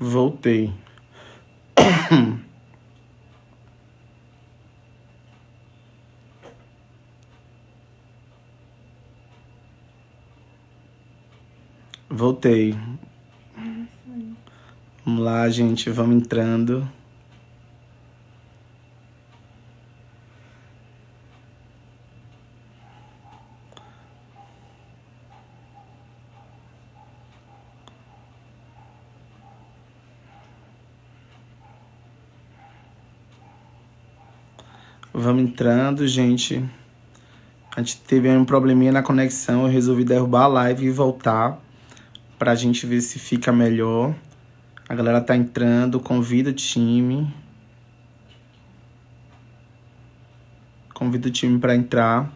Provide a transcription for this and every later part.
Voltei. Voltei. Vamos lá, gente. Vamos entrando. Vamos entrando, gente. A gente teve um probleminha na conexão. Eu resolvi derrubar a live e voltar pra gente ver se fica melhor. A galera tá entrando. Convida o time. Convida o time pra entrar.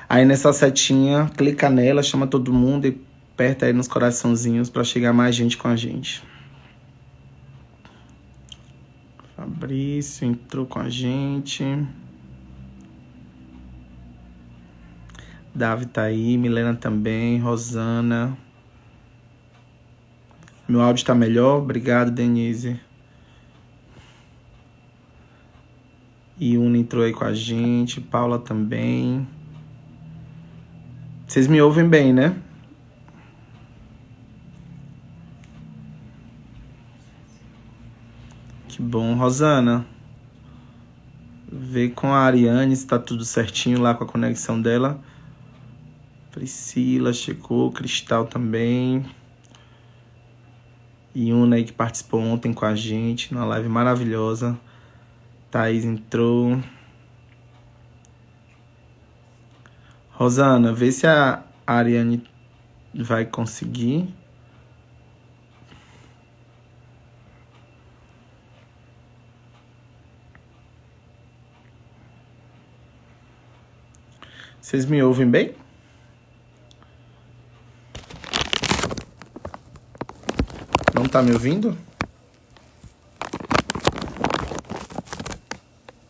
Aí nessa setinha, clica nela, chama todo mundo e aperta aí nos coraçãozinhos pra chegar mais gente com a gente. Fabrício entrou com a gente. Davi tá aí, Milena também, Rosana. Meu áudio tá melhor? Obrigado, Denise. Iuna entrou aí com a gente, Paula também. Vocês me ouvem bem, né? Que bom. Rosana, vê com a Ariane se tá tudo certinho lá com a conexão dela. Priscila chegou, Cristal também. Iuna aí que participou ontem com a gente, numa live maravilhosa. Thaís entrou. Rosana, vê se a Ariane vai conseguir. Vocês me ouvem bem? Não tá me ouvindo?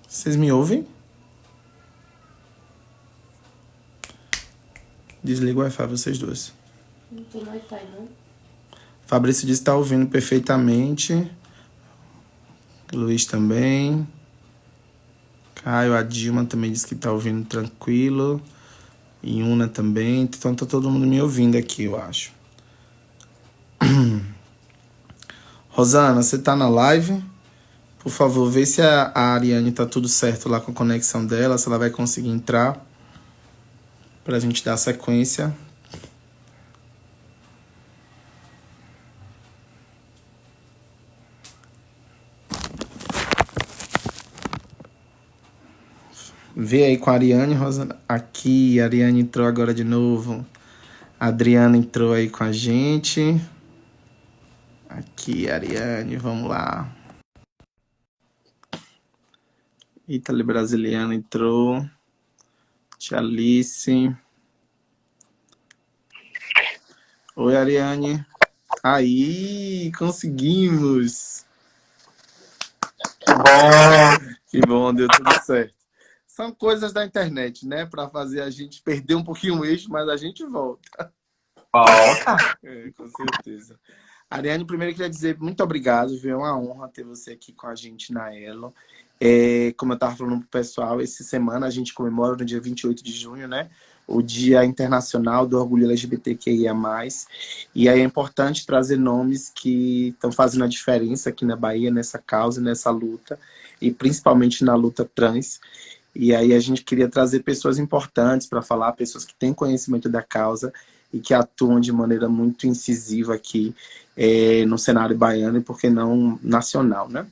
Vocês me ouvem? Desliga o Wi-Fi, vocês duas. Não tem Wi-Fi, não? Fabrício disse que tá ouvindo perfeitamente. Luiz também. Caio, a Dilma também disse que tá ouvindo tranquilo. Iuna também. Então tá todo mundo me ouvindo aqui, eu acho. Rosana, você tá na live? Por favor, vê se a Ariane tá tudo certo lá com a conexão dela, se ela vai conseguir entrar. Pra gente dar sequência. Vê aí com a Ariane, Rosana. Aqui, a Ariane entrou agora de novo. A Adriana entrou aí com a gente. Aqui, Ariane, vamos lá. Ítali Brasiliana entrou. Tia Alice. Oi, Ariane. Aí, conseguimos. Que bom, deu tudo certo. São coisas da internet, né? Para fazer a gente perder um pouquinho o eixo, mas a gente volta. Volta. Com certeza. Ariane, primeiro eu queria dizer muito obrigado, viu? É uma honra ter você aqui com a gente na Elo. Como eu estava falando pro pessoal, essa semana a gente comemora no dia 28 de junho, né? O Dia Internacional do Orgulho LGBTQIA+. E aí é importante trazer nomes que estão fazendo a diferença aqui na Bahia, nessa causa, nessa luta, e principalmente na luta trans. E aí a gente queria trazer pessoas importantes para falar, pessoas que têm conhecimento da causa e que atuam de maneira muito incisiva aqui no cenário baiano e, por que não, nacional, né?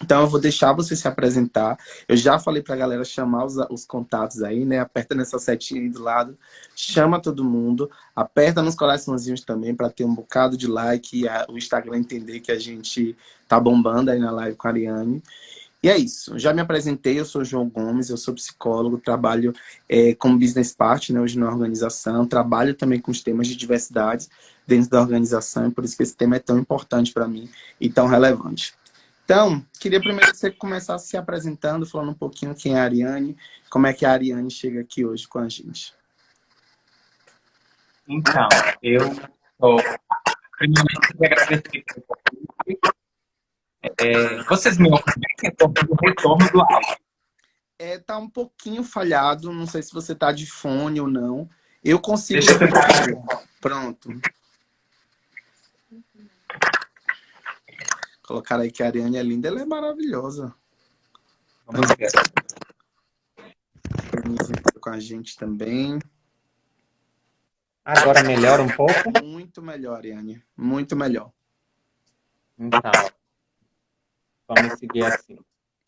Então eu vou deixar você se apresentar. Eu já falei para a galera chamar os contatos aí, né? Aperta nessa setinha aí do lado, chama todo mundo, aperta nos coraçãozinhos também para ter um bocado de like e o Instagram entender que a gente tá bombando aí na live com a Ariane. E é isso, já me apresentei, eu sou João Gomes, eu sou psicólogo, trabalho como business partner hoje na organização, trabalho também com os temas de diversidade dentro da organização, e por isso que esse tema é tão importante para mim e tão relevante. Então, queria primeiro que você começasse se apresentando, falando um pouquinho quem é a Ariane, como é que a Ariane chega aqui hoje com a gente. Então, eu sou Primeiramente, eu queria agradecer pelo convite. Vocês me ouvem bem? Eu estou o retorno do áudio. Tá um pouquinho falhado, não sei se você tá de fone ou não. Eu consigo... Deixa eu tentar. Pronto. Colocar aí que a Ariane é linda, ela é maravilhosa. Vamos ver. Com a gente também. Agora melhora um pouco? Muito melhor, Ariane. Muito melhor. Então, vamos seguir assim.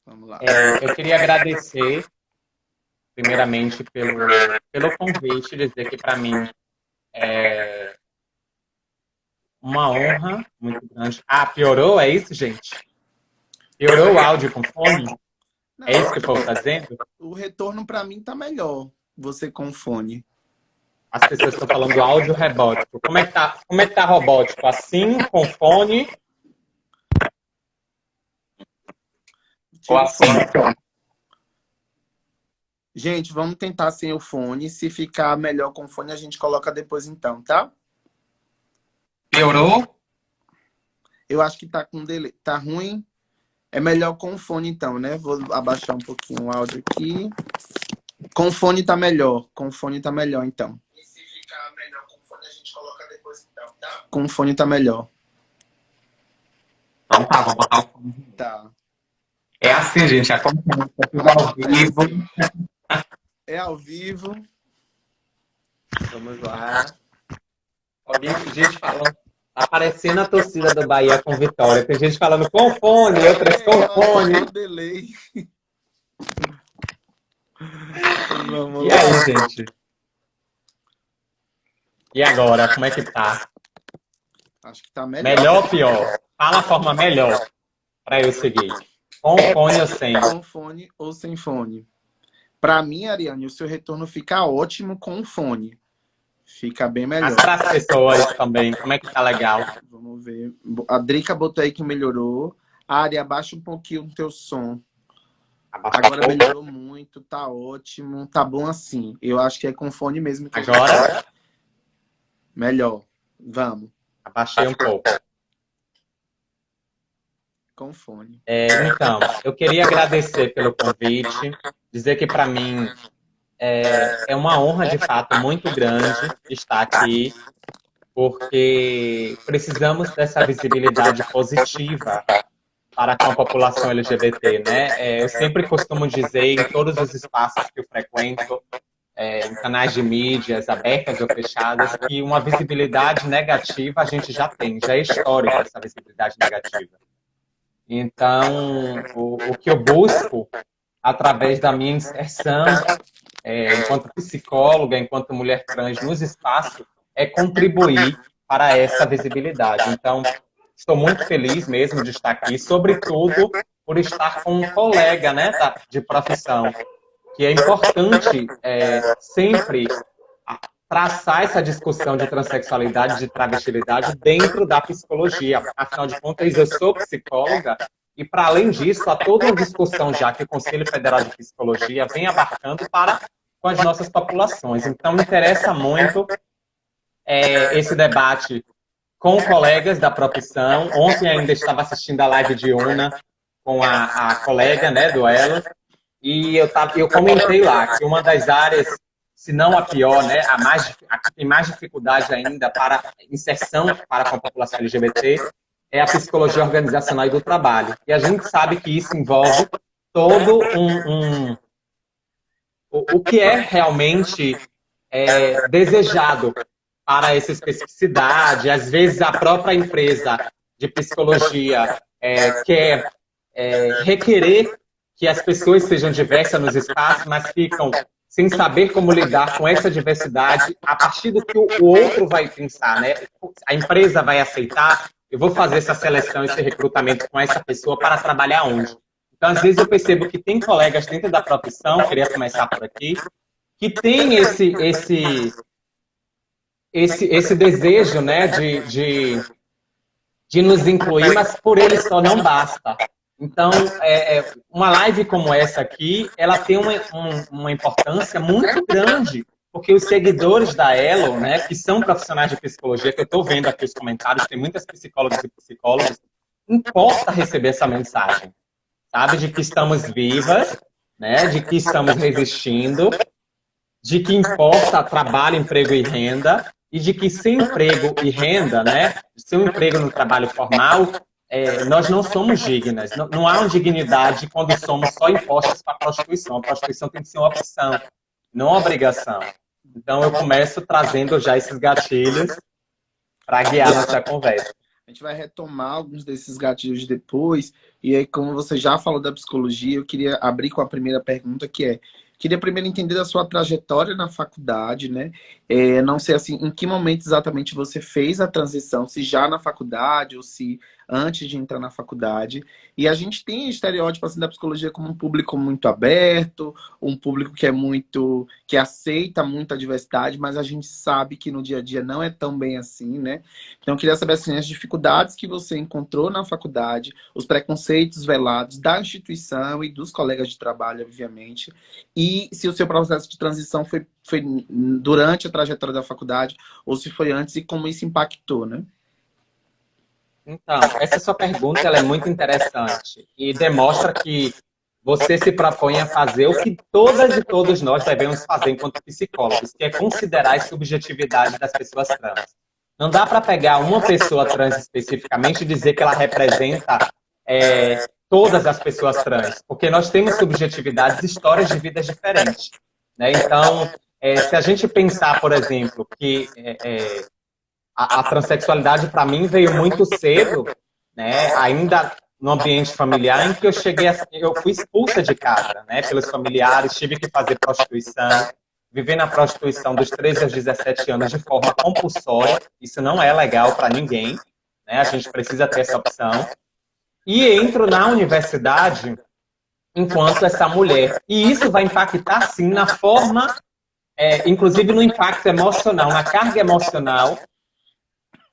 Vamos lá. Eu queria agradecer, primeiramente, pelo convite, dizer que para mim é uma honra muito grande. Ah, piorou? É isso, gente? Piorou o áudio com fone? Não, É isso que eu estou fazendo? o retorno para mim tá melhor, você com fone. As pessoas estão falando áudio robótico. Como é que tá robótico? Assim, com fone? Ou assim? Gente, vamos tentar sem o fone. Se ficar melhor com o fone, a gente coloca depois então, tá? Piorou? Eu acho que tá com delay. Tá ruim? É melhor com o fone então, né? Vou abaixar um pouquinho o áudio aqui. Com o fone tá melhor. Com o fone tá melhor, então. E se ficar melhor com o fone, a gente coloca depois então, tá? Com o fone tá melhor. Então tá, vou botar o fone. Tá. É assim, gente. Acompanha ao vivo. É ao vivo. Vamos lá. Alguém, gente falando. Tá aparecendo a torcida do Bahia com vitória. Tem gente falando com fone, outras com fone. Delay. E aí, gente? E agora, como é que tá? Acho que tá melhor. Melhor ou pior? Fala a forma melhor para eu seguir. Com fone ou sem? Com fone ou sem fone. Para mim, Ariane, o seu retorno fica ótimo com o fone. Fica bem melhor. Mas para as pessoas também, como é que tá legal? Vamos ver. A Drica botou aí que melhorou. Ari, abaixa um pouquinho o teu som. Agora melhorou muito, tá ótimo. Tá bom assim. Eu acho que é com fone mesmo. Que agora? Melhor. Vamos. Abaixei um pouco. Com fone. Então, eu queria agradecer pelo convite, dizer que para mim é uma honra, de fato, muito grande estar aqui, porque precisamos dessa visibilidade positiva para com a população LGBT, né? Eu sempre costumo dizer, em todos os espaços que eu frequento, em canais de mídias, abertas ou fechadas, que uma visibilidade negativa a gente já tem, já é histórico essa visibilidade negativa. Então, o que eu busco, através da minha inserção, enquanto psicóloga, enquanto mulher trans nos espaços, é contribuir para essa visibilidade. Então, estou muito feliz mesmo de estar aqui, sobretudo por estar com um colega, né, de profissão, que é importante sempre traçar essa discussão de transexualidade, de travestilidade dentro da psicologia. Afinal de contas, eu sou psicóloga e, para além disso, há toda uma discussão já que o Conselho Federal de Psicologia vem abarcando com as nossas populações. Então, me interessa muito esse debate com colegas da profissão. Ontem ainda estava assistindo a live de Una com a colega, né, do Ela, e eu comentei lá que uma das áreas, se não a pior, né, a que tem mais dificuldade ainda para inserção para a população LGBT, é a psicologia organizacional e do trabalho. E a gente sabe que isso envolve todo o que é realmente desejado para essa especificidade. Às vezes a própria empresa de psicologia quer requerer que as pessoas sejam diversas nos espaços, mas ficam sem saber como lidar com essa diversidade a partir do que o outro vai pensar, né? A empresa vai aceitar, eu vou fazer essa seleção, esse recrutamento com essa pessoa para trabalhar onde? Então, às vezes eu percebo que tem colegas dentro da profissão, queria começar por aqui, que tem esse desejo, né, de nos incluir, mas por ele só não basta. Então, uma live como essa aqui, ela tem uma importância muito grande, porque os seguidores da Elo, né, que são profissionais de psicologia, que eu estou vendo aqui os comentários, tem muitas psicólogas e psicólogos, importa receber essa mensagem, sabe? De que estamos vivas, né? De que estamos resistindo, de que importa trabalho, emprego e renda, e de que sem emprego e renda, né? Sem um emprego no trabalho formal, nós não somos dignas. Não há uma dignidade quando somos só impostos para a prostituição. A prostituição tem que ser uma opção, não uma obrigação. Então eu começo trazendo já esses gatilhos para guiar nossa conversa. A gente vai retomar alguns desses gatilhos depois. E aí, como você já falou da psicologia, eu queria abrir com a primeira pergunta, que é... Queria primeiro entender da sua trajetória na faculdade, né? Não sei, assim, em que momento exatamente você fez a transição, se já na faculdade ou se antes de entrar na faculdade. E a gente tem estereótipo, assim, da psicologia como um público muito aberto, um público que aceita muito a diversidade, mas a gente sabe que no dia a dia não é tão bem assim, né? Então, eu queria saber, assim, as dificuldades que você encontrou na faculdade, os preconceitos velados da instituição e dos colegas de trabalho, obviamente, e se o seu processo de transição foi durante a trajetória da faculdade ou se foi antes e como isso impactou, né? Então, essa sua pergunta ela é muito interessante e demonstra que você se propõe a fazer o que todas e todos nós devemos fazer enquanto psicólogos, que é considerar a subjetividade das pessoas trans. Não dá para pegar uma pessoa trans especificamente e dizer que ela representa todas as pessoas trans, porque nós temos subjetividades e histórias de vidas diferentes, né? Então, se a gente pensar, por exemplo, que a transexualidade para mim veio muito cedo, né? Ainda no ambiente familiar, em que eu fui expulsa de casa, né? Pelos familiares, tive que fazer prostituição, viver na prostituição dos 13 aos 17 anos de forma compulsória. Isso não é legal para ninguém, né? A gente precisa ter essa opção. E entro na universidade enquanto essa mulher. E isso vai impactar, sim, na forma, inclusive no impacto emocional, na carga emocional,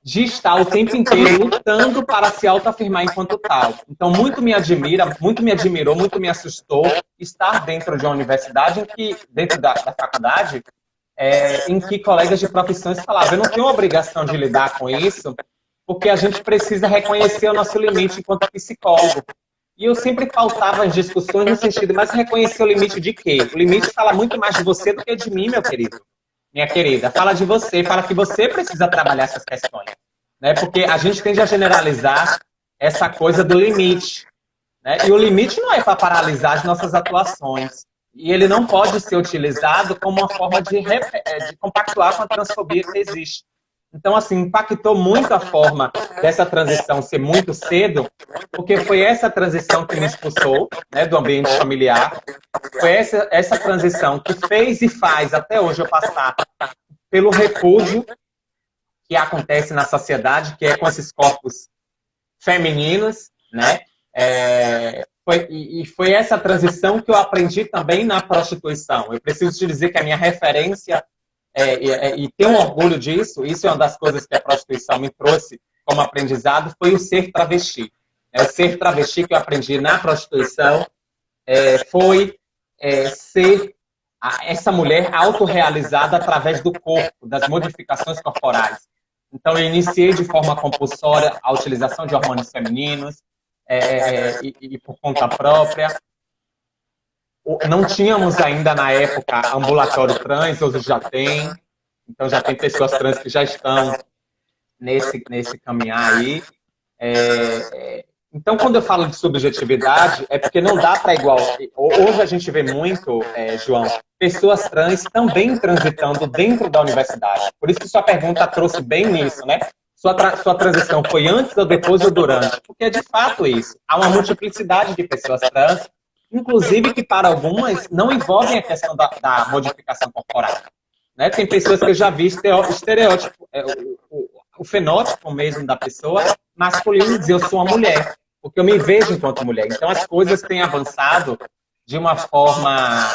de estar o tempo inteiro lutando para se autoafirmar enquanto tal. Então, muito me admirou, muito me assustou estar dentro de uma universidade, dentro da faculdade, em que colegas de profissões falavam, eu não tenho obrigação de lidar com isso, porque a gente precisa reconhecer o nosso limite enquanto psicólogo. E eu sempre pautava as discussões no sentido, mas reconhecer o limite de quê? O limite fala muito mais de você do que de mim, meu querido. Minha querida, fala de você, fala que você precisa trabalhar essas questões. Né? Porque a gente tende a generalizar essa coisa do limite. Né? E o limite não é para paralisar as nossas atuações. E ele não pode ser utilizado como uma forma de compactuar com a transfobia que existe. Então, assim, impactou muito a forma dessa transição ser muito cedo, porque foi essa transição que me expulsou, né, do ambiente familiar. Foi essa transição que fez e faz até hoje eu passar pelo repúdio que acontece na sociedade, que é com esses corpos femininos, né? Foi essa transição que eu aprendi também na prostituição. Eu preciso te dizer que a minha referência, e tenho um orgulho disso, isso é uma das coisas que a prostituição me trouxe como aprendizado, foi o ser travesti. O ser travesti que eu aprendi na prostituição foi ser essa mulher autorrealizada através do corpo, das modificações corporais. Então, eu iniciei de forma compulsória a utilização de hormônios femininos e por conta própria. Não tínhamos ainda, na época, ambulatório trans, hoje já tem. Então, já tem pessoas trans que já estão nesse caminhar aí. Então, quando eu falo de subjetividade, é porque não dá para igual. Hoje a gente vê muito, João, pessoas trans também transitando dentro da universidade. Por isso que sua pergunta trouxe bem nisso, né? Sua transição foi antes ou depois ou durante? Porque é de fato isso. Há uma multiplicidade de pessoas trans, inclusive que para algumas não envolvem a questão da modificação corporal. Né? Tem pessoas que eu já vi estereótipo, o fenótipo mesmo da pessoa masculino dizer eu sou uma mulher, porque eu me vejo enquanto mulher. Então as coisas têm avançado de uma forma,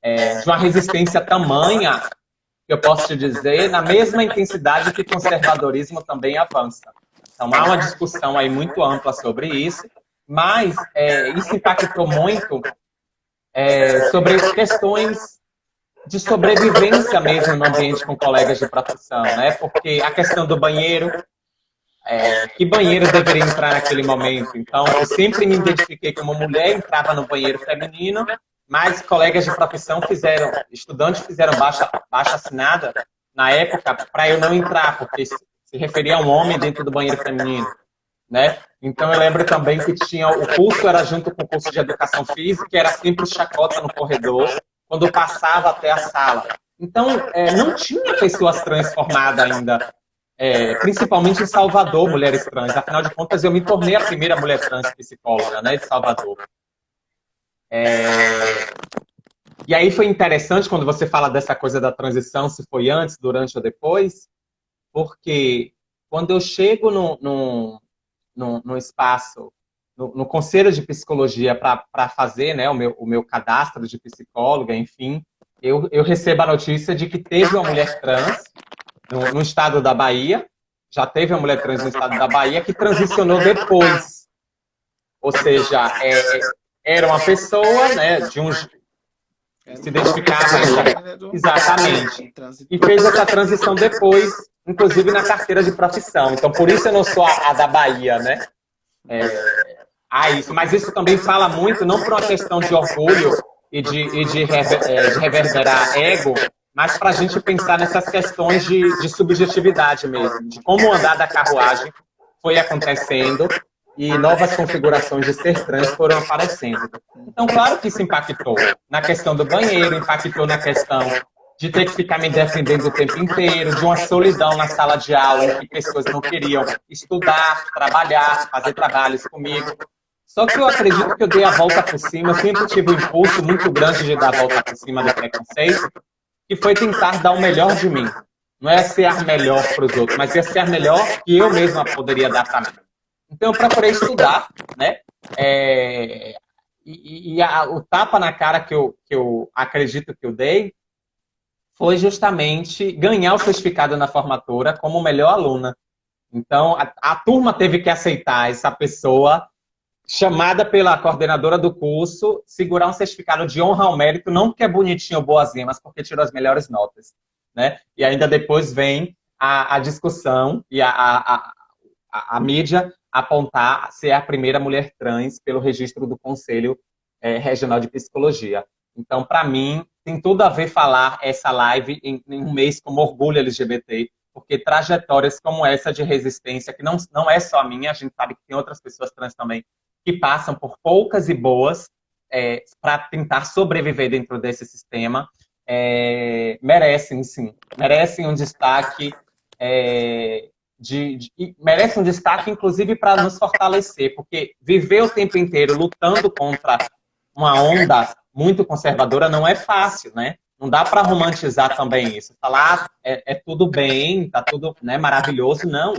de uma resistência tamanha, que eu posso te dizer, na mesma intensidade que o conservadorismo também avança. Então há uma discussão aí muito ampla sobre isso, mas isso impactou muito sobre questões de sobrevivência mesmo no ambiente com colegas de profissão, né? Porque a questão do banheiro, que banheiro deveria entrar naquele momento? Então, eu sempre me identifiquei como mulher, entrava no banheiro feminino, mas colegas de profissão estudantes fizeram baixa assinada na época para eu não entrar, porque se referia a um homem dentro do banheiro feminino, né? Então eu lembro também que tinha o curso era junto com o curso de educação física, era sempre chacota no corredor quando passava até a sala. Então não tinha pessoas trans formadas ainda, principalmente em Salvador, mulheres trans. Afinal de contas, eu me tornei a primeira mulher trans psicóloga, né, de Salvador. E aí foi interessante quando você fala dessa coisa da transição, se foi antes, durante ou depois, porque quando eu chego no espaço, no conselho de psicologia para fazer, né, o meu cadastro de psicóloga, enfim, eu recebo a notícia de que teve uma mulher trans no estado da Bahia, já teve uma mulher trans no estado da Bahia que transicionou depois. Ou seja, era uma pessoa, né, se identificava exatamente e fez essa transição depois, inclusive na carteira de profissão. Então, por isso eu não sou a da Bahia, né? Isso. Mas isso também fala muito, não por uma questão de orgulho e de reverberar ego, mas para a gente pensar nessas questões de subjetividade mesmo, de como o andar da carruagem foi acontecendo e novas configurações de ser trans foram aparecendo. Então, claro que isso impactou na questão do banheiro, impactou na questão de ter que ficar me defendendo o tempo inteiro, de uma solidão na sala de aula, em que pessoas não queriam estudar, trabalhar, fazer trabalhos comigo. Só que eu acredito que eu dei a volta por cima, eu sempre tive um impulso muito grande de dar a volta por cima do preconceito, que foi tentar dar o melhor de mim. Não é ser melhor para os outros, mas é ser melhor que eu mesma poderia dar para mim. Então eu procurei estudar, né? O tapa na cara que eu acredito que eu dei foi justamente ganhar o certificado na formatura como melhor aluna. Então a turma teve que aceitar essa pessoa chamada pela coordenadora do curso, segurar um certificado de honra ao mérito, não porque é bonitinho ou boazinha, mas porque tirou as melhores notas, né? E ainda depois vem a discussão e a mídia apontar ser a primeira mulher trans pelo registro do Conselho Regional de Psicologia. Então, para mim, tem tudo a ver falar essa live em um mês como orgulho LGBT, porque trajetórias como essa de resistência, que não é só a minha, a gente sabe que tem outras pessoas trans também, que passam por poucas e boas para tentar sobreviver dentro desse sistema, merecem, sim. Merecem um destaque, merecem um destaque, inclusive, para nos fortalecer, porque viver o tempo inteiro lutando contra uma onda muito conservadora não é fácil, né? Não dá para romantizar também isso. Falar é tudo bem, tá tudo, né, maravilhoso, não.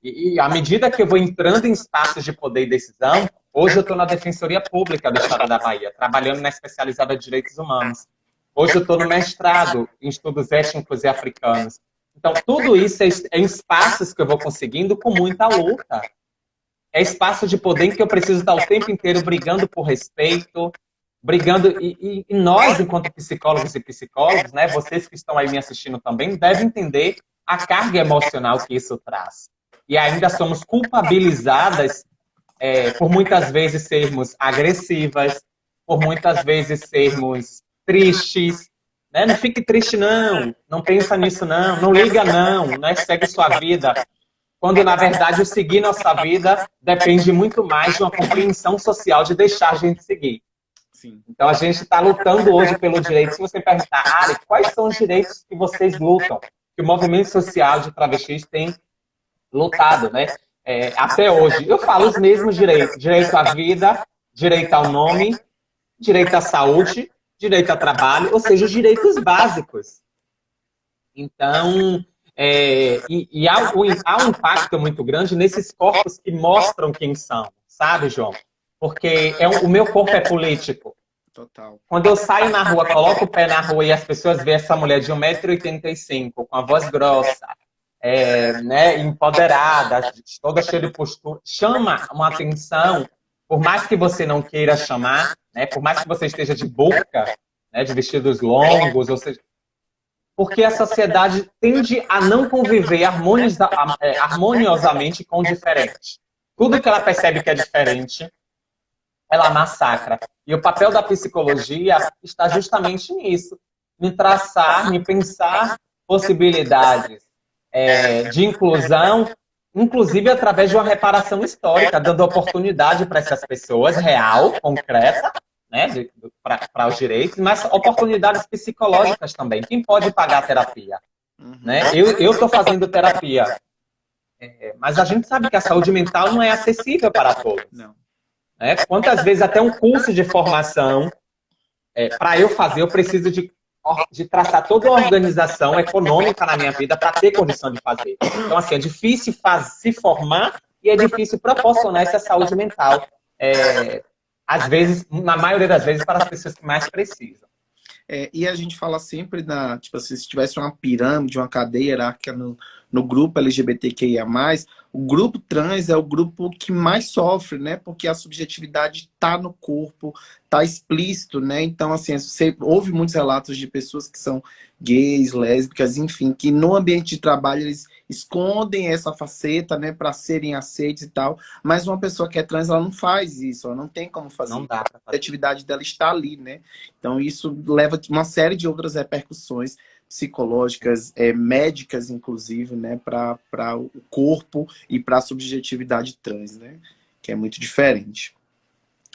E à medida que eu vou entrando em espaços de poder e decisão, hoje eu estou na Defensoria Pública do Estado da Bahia, trabalhando na especializada de Direitos Humanos. Hoje eu estou no mestrado em Estudos Étnicos e Africanos. Então, tudo isso é espaços que eu vou conseguindo com muita luta. É espaço de poder em que eu preciso estar o tempo inteiro brigando por respeito, brigando... E nós, enquanto psicólogos e psicólogos, né, vocês que estão aí me assistindo também, devem entender a carga emocional que isso traz. E ainda somos culpabilizadas por muitas vezes sermos agressivas, por muitas vezes sermos tristes, né? Não fique triste não pensa nisso não liga não, né? Segue sua vida. Quando, na verdade, o seguir nossa vida depende muito mais de uma compreensão social de deixar a gente seguir. Sim. Então, a gente está lutando hoje pelo direito. Se você perguntar, Ari, quais são os direitos que vocês lutam? Que o movimento social de travestis tem lutado, né? Até hoje. Eu falo os mesmos direitos. Direito à vida, direito ao nome, direito à saúde, direito ao trabalho, ou seja, os direitos básicos. Então, há um impacto muito grande nesses corpos que mostram quem são, sabe, João? Porque o meu corpo é político. Total. Quando eu saio na rua, coloco o pé na rua e as pessoas veem essa mulher de 1,85 m, com a voz grossa, né, empoderada, toda cheia de postura, chama uma atenção, por mais que você não queira chamar, né, por mais que você esteja de burca, né, de vestidos longos, ou seja, porque a sociedade tende a não conviver harmoniosamente com o diferente. Tudo que ela percebe que é diferente, ela massacra. E o papel da psicologia está justamente nisso, em traçar, em pensar possibilidades de inclusão, inclusive através de uma reparação histórica, dando oportunidade para essas pessoas, real, concreta, né, para os direitos, mas oportunidades psicológicas também. Quem pode pagar a terapia? Né? Eu estou fazendo terapia, mas a gente sabe que a saúde mental não é acessível para todos. Não. Né? Quantas vezes até um curso de formação, para eu fazer, eu preciso de traçar toda uma organização econômica na minha vida para ter condição de fazer. Então, assim, é difícil se formar e é difícil proporcionar essa saúde mental. Às vezes, na maioria das vezes, para as pessoas que mais precisam. E a gente fala sempre tipo assim, se tivesse uma pirâmide, uma cadeia hierárquica no grupo LGBTQIA+, o grupo trans é o grupo que mais sofre, né? Porque a subjetividade está no corpo, está explícito, né? Então, assim, você ouve muitos relatos de pessoas que são gays, lésbicas, enfim, que no ambiente de trabalho eles escondem essa faceta, né, para serem aceitos e tal, mas uma pessoa que é trans, ela não faz isso, ela não tem como fazer. Não dá pra fazer. A atividade dela está ali, né? Então isso leva uma série de outras repercussões psicológicas, médicas, inclusive, né, para o corpo e para a subjetividade trans, né? Que é muito diferente.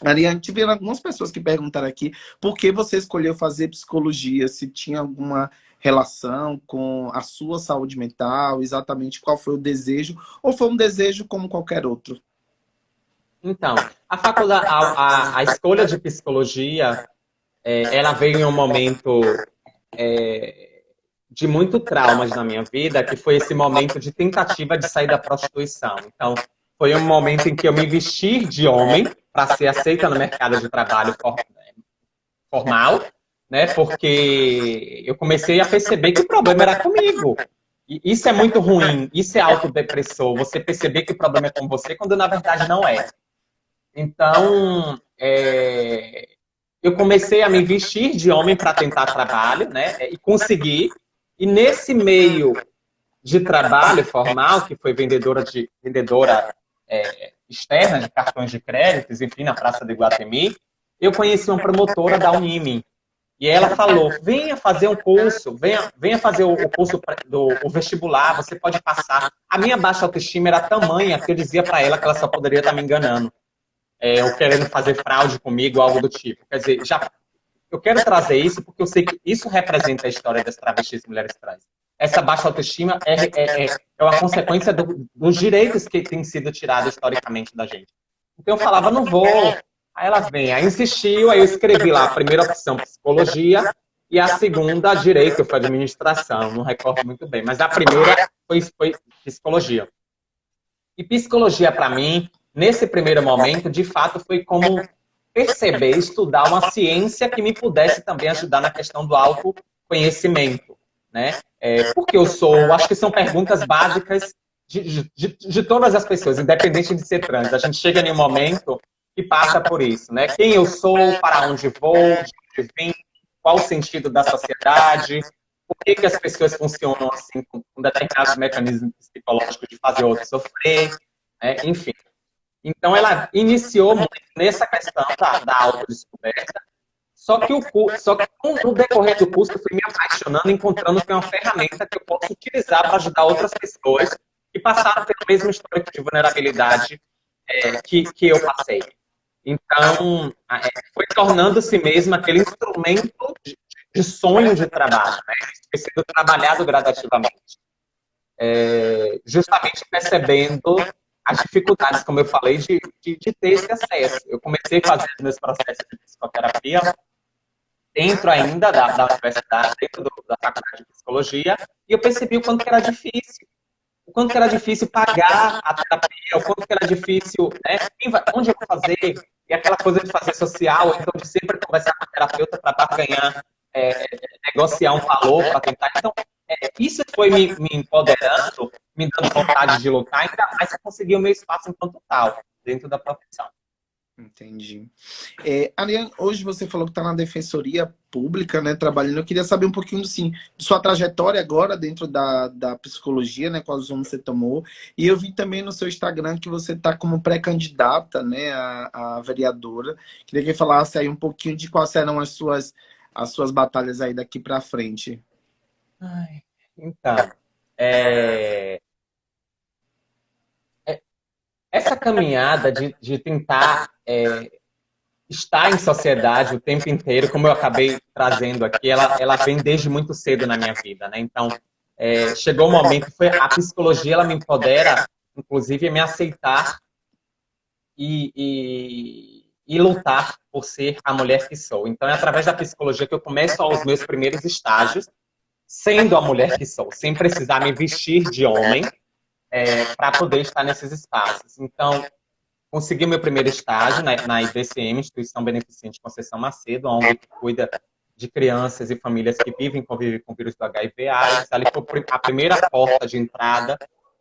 Ariane, tiveram algumas pessoas que perguntaram aqui por que você escolheu fazer psicologia, se tinha alguma relação com a sua saúde mental, exatamente qual foi o desejo, ou foi um desejo como qualquer outro? Então, a escolha de psicologia, ela veio em um momento de muito traumas na minha vida, que foi esse momento de tentativa de sair da prostituição. Então, foi um momento em que eu me vesti de homem para ser aceita no mercado de trabalho formal, né? Porque eu comecei a perceber que o problema era comigo. E isso é muito ruim, isso é autodepressor, você perceber que o problema é com você, quando na verdade não é. Então, eu comecei a me vestir de homem para tentar trabalho, né? E consegui. E nesse meio de trabalho formal, que foi vendedora externa de cartões de créditos, enfim, na Praça do Iguatemi, eu conheci uma promotora da Unime. E ela falou, venha fazer um curso, venha fazer o curso do vestibular, você pode passar. A minha baixa autoestima era tamanha que eu dizia para ela que ela só poderia estar me enganando. Ou querendo fazer fraude comigo, algo do tipo. Quer dizer, eu quero trazer isso porque eu sei que isso representa a história das travestis e mulheres trans. Essa baixa autoestima é uma consequência dos direitos que têm sido tirados historicamente da gente. Então eu falava, não vou. Aí ela vem, aí insistiu, aí eu escrevi lá a primeira opção, psicologia, e a segunda, direito, foi administração, não recordo muito bem. Mas a primeira foi psicologia. E psicologia, para mim, nesse primeiro momento, de fato, foi como perceber, estudar uma ciência que me pudesse também ajudar na questão do autoconhecimento, né? Porque acho que são perguntas básicas de todas as pessoas, independente de ser trans. A gente chega em um momento que passa por isso, né? Quem eu sou, para onde vou, de onde vim, qual o sentido da sociedade, por que as pessoas funcionam assim, com determinados mecanismos psicológicos de fazer outros sofrer, né? Enfim. Então, ela iniciou muito nessa questão da autodescoberta, só que no decorrer do curso eu fui me apaixonando, encontrando que é uma ferramenta que eu posso utilizar para ajudar outras pessoas que passaram pelo mesmo histórico de vulnerabilidade que eu passei. Então, foi tornando-se mesmo aquele instrumento de sonho de trabalho, né? Foi sendo trabalhado gradativamente. Justamente percebendo as dificuldades, como eu falei, de ter esse acesso. Eu comecei a fazer meus processos de psicoterapia dentro ainda da universidade, dentro da faculdade de psicologia, e eu percebi o quanto que era difícil. O quanto que era difícil pagar a terapia, o quanto que era difícil, né? Onde eu vou fazer? E aquela coisa de fazer social, então de sempre conversar com o terapeuta para ganhar, negociar um valor para tentar. Então, isso foi me empoderando, me dando vontade de lutar, ainda mais que conseguir o meu espaço enquanto tal, dentro da profissão. Entendi. Ariane, hoje você falou que está na Defensoria Pública, né, trabalhando. Eu queria saber um pouquinho, assim, de sua trajetória agora dentro da psicologia, né, quais rumos você tomou. E eu vi também no seu Instagram que você está como pré-candidata, né, a vereadora. Queria que você falasse aí um pouquinho de quais serão as suas batalhas aí daqui para frente. Ai, então, é, essa caminhada de tentar estar em sociedade o tempo inteiro, como eu acabei trazendo aqui, ela vem desde muito cedo na minha vida, né? Então, chegou o momento, a psicologia, ela me empodera, inclusive, a me aceitar e lutar por ser a mulher que sou. Então, é através da psicologia que eu começo os meus primeiros estágios, sendo a mulher que sou, sem precisar me vestir de homem, para poder estar nesses espaços. Então, consegui meu primeiro estágio na IBCM, Instituição Beneficente Conceição Macedo, a ONG que cuida de crianças e famílias que convivem com o vírus do HIV/AIDS. Ali foi a primeira porta de entrada.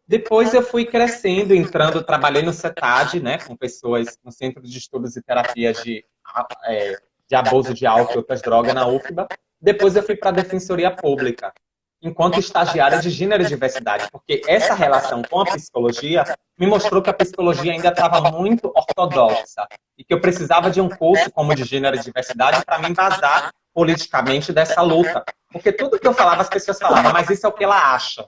Depois eu fui crescendo, entrando, trabalhei no CETAD, né, com pessoas no Centro de Estudos e Terapias de Abuso de Álcool e Outras Drogas, na UFBA. Depois eu fui para a Defensoria Pública, enquanto estagiária de gênero e diversidade, porque essa relação com a psicologia me mostrou que a psicologia ainda estava muito ortodoxa e que eu precisava de um curso como de gênero e diversidade para me embasar politicamente dessa luta. Porque tudo que eu falava, as pessoas falavam, mas isso é o que ela acha.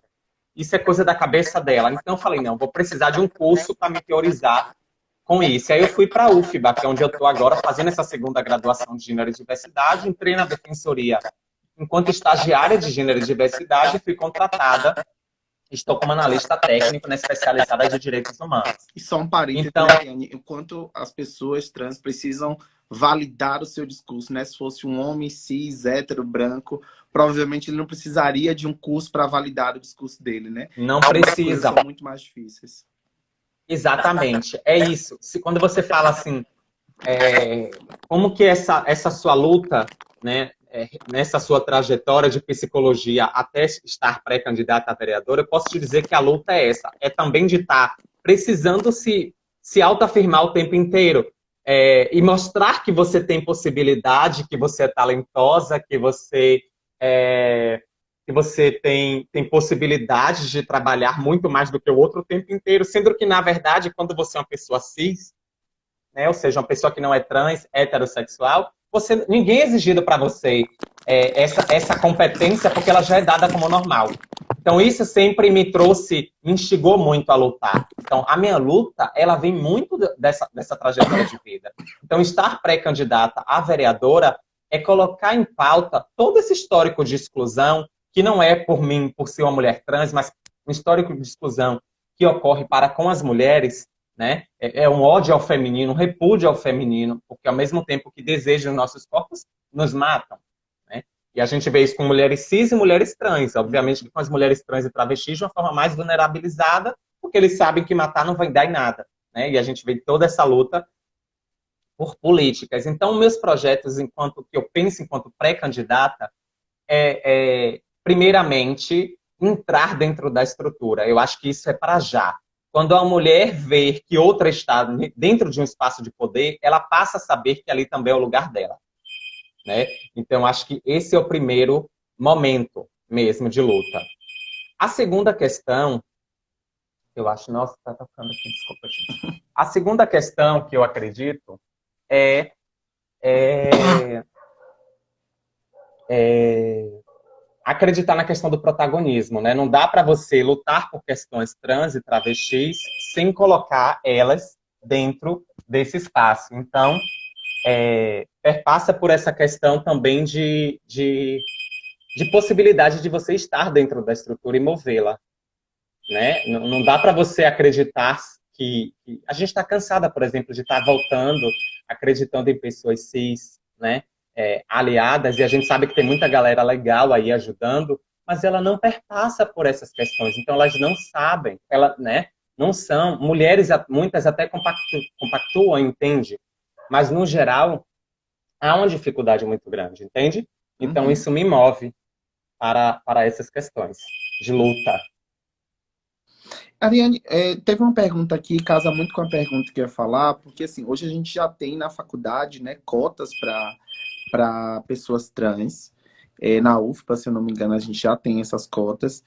Isso é coisa da cabeça dela. Então eu falei, não, vou precisar de um curso para me teorizar com isso. E aí eu fui para a UFBA, que é onde eu estou agora, fazendo essa segunda graduação de gênero e diversidade, entrei na defensoria enquanto estagiária de gênero e diversidade, fui contratada, estou como analista técnico na especializada de direitos humanos. E só um parênteses, Então, Ariane, enquanto as pessoas trans precisam validar o seu discurso, né? Se fosse um homem cis, hétero, branco, provavelmente ele não precisaria de um curso para validar o discurso dele, né? não Algumas coisas precisa. são muito mais difíceis. Exatamente, é isso. Quando você fala assim, como que essa sua luta, né, nessa sua trajetória de psicologia até estar pré-candidata a vereadora, eu posso te dizer que a luta é essa. É também de estar precisando se autoafirmar o tempo inteiro. E mostrar que você tem possibilidade, que você é talentosa, que você tem possibilidade de trabalhar muito mais do que o outro o tempo inteiro, sendo que, na verdade, quando você é uma pessoa cis, né, ou seja, uma pessoa que não é trans, heterossexual, ninguém é exigido para você essa competência porque ela já é dada como normal. Então isso sempre me instigou muito a lutar. Então a minha luta, ela vem muito dessa trajetória de vida. Então estar pré-candidata a vereadora é colocar em pauta todo esse histórico de exclusão, que não é por mim, por ser uma mulher trans, mas um histórico de exclusão que ocorre para com as mulheres, né? É um ódio ao feminino, um repúdio ao feminino, porque ao mesmo tempo que desejam nossos corpos, nos matam, né? E a gente vê isso com mulheres cis e mulheres trans. Obviamente que com as mulheres trans e travestis de uma forma mais vulnerabilizada, porque eles sabem que matar não vai dar em nada, né? E a gente vê toda essa luta por políticas. Então, meus projetos, enquanto que eu penso enquanto pré-candidata, primeiramente, entrar dentro da estrutura. Eu acho que isso é para já. Quando a mulher vê que outra está dentro de um espaço de poder, ela passa a saber que ali também é o lugar dela, né? Então, acho que esse é o primeiro momento mesmo de luta. A segunda questão, eu acho... Nossa, tá tocando aqui, desculpa, gente. A segunda questão que eu acredito é acreditar na questão do protagonismo, né? Não dá para você lutar por questões trans e travestis sem colocar elas dentro desse espaço. Então, perpassa por essa questão também de possibilidade de você estar dentro da estrutura e movê-la, né? Não dá para você acreditar que a gente está cansada, por exemplo, de estar voltando, acreditando em pessoas cis, né? Aliadas, e a gente sabe que tem muita galera legal aí ajudando, mas ela não perpassa por essas questões, então elas não sabem, né? Não são, mulheres, muitas até compactuam, entende? Mas, no geral, há uma dificuldade muito grande, entende? Então, isso me move para essas questões de luta. Ariane, teve uma pergunta aqui, casa muito com a pergunta que eu ia falar, porque assim, hoje a gente já tem na faculdade, né, cotas para pessoas trans. Na UFPA, se eu não me engano, a gente já tem essas cotas.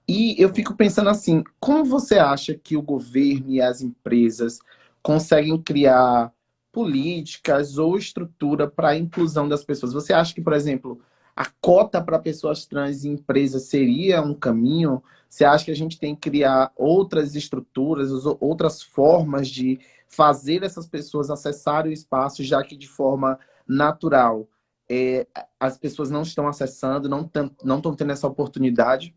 E eu fico pensando assim, como você acha que o governo e as empresas conseguem criar políticas ou estrutura para a inclusão das pessoas? Você acha que, por exemplo, a cota para pessoas trans em empresas seria um caminho? Você acha que a gente tem que criar outras estruturas, outras formas de fazer essas pessoas acessarem o espaço, já que de forma natural as pessoas não estão acessando, não estão tendo essa oportunidade?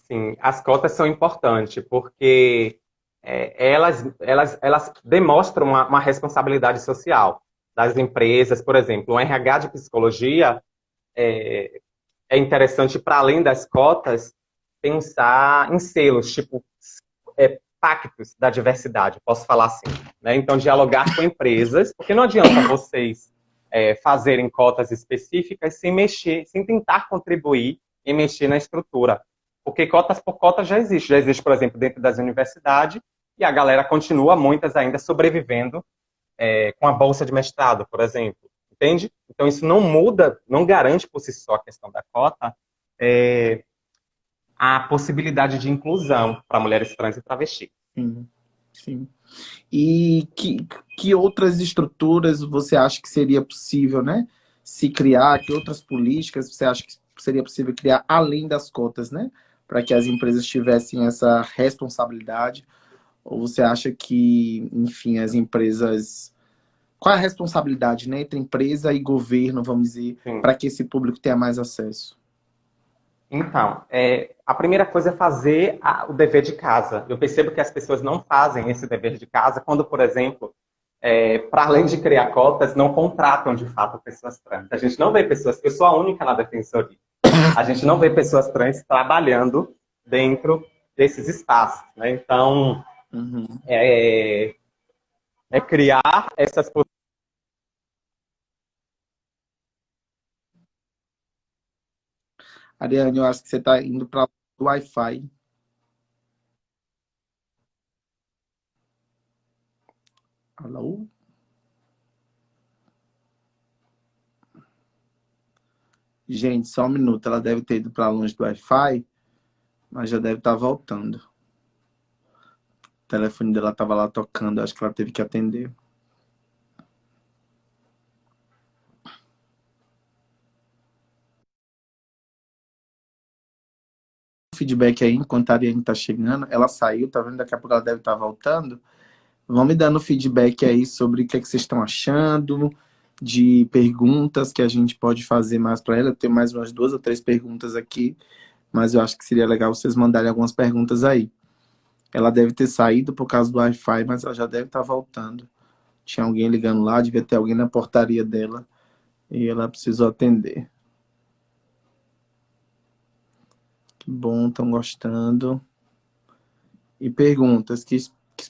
Sim, as cotas são importantes porque elas demonstram uma responsabilidade social das empresas. Por exemplo, o RH de psicologia é, é interessante, para além das cotas, pensar em selos, tipo pactos da diversidade, posso falar assim. Né? Então, dialogar com empresas, porque não adianta vocês fazerem cotas específicas sem mexer, sem tentar contribuir e mexer na estrutura. Porque cotas por cotas já existe. Já existe, por exemplo, dentro das universidades, e a galera continua, muitas ainda, sobrevivendo com a bolsa de mestrado, por exemplo. Entende? Então, isso não muda, não garante por si só a questão da cota, a possibilidade de inclusão para mulheres trans e travestis. Sim, sim. E que outras estruturas você acha que seria possível, né? Se criar, que outras políticas você acha que seria possível criar além das cotas, né? Para que as empresas tivessem essa responsabilidade? Ou você acha que, enfim, as empresas. Qual é a responsabilidade, né, entre empresa e governo, vamos dizer, Sim. para que esse público tenha mais acesso? Então, a primeira coisa é fazer o dever de casa. Eu percebo que as pessoas não fazem esse dever de casa quando, por exemplo, para além de criar cotas, não contratam de fato pessoas trans. A gente não vê pessoas, eu sou a única na defensoria, a gente não vê pessoas trans trabalhando dentro desses espaços. Né? Então, Uhum. criar essas possibilidades. Ariane, eu acho que você está indo para o Wi-Fi. Alô? Gente, só um minuto. Ela deve ter ido para longe do Wi-Fi, mas já deve estar voltando. O telefone dela estava lá tocando, acho que ela teve que atender. Feedback aí, enquanto a Ariane tá chegando. Ela saiu, tá vendo? Daqui a pouco ela deve estar voltando. Vão me dando feedback aí sobre o que é que vocês estão achando, de perguntas que a gente pode fazer mais para ela. Eu tenho mais umas 2 ou 3 perguntas aqui, mas eu acho que seria legal vocês mandarem algumas perguntas aí. Ela deve ter saído por causa do Wi-Fi, mas ela já deve estar voltando. Tinha alguém ligando lá, devia ter alguém na portaria dela e ela precisou atender. Que bom, estão gostando. E perguntas, que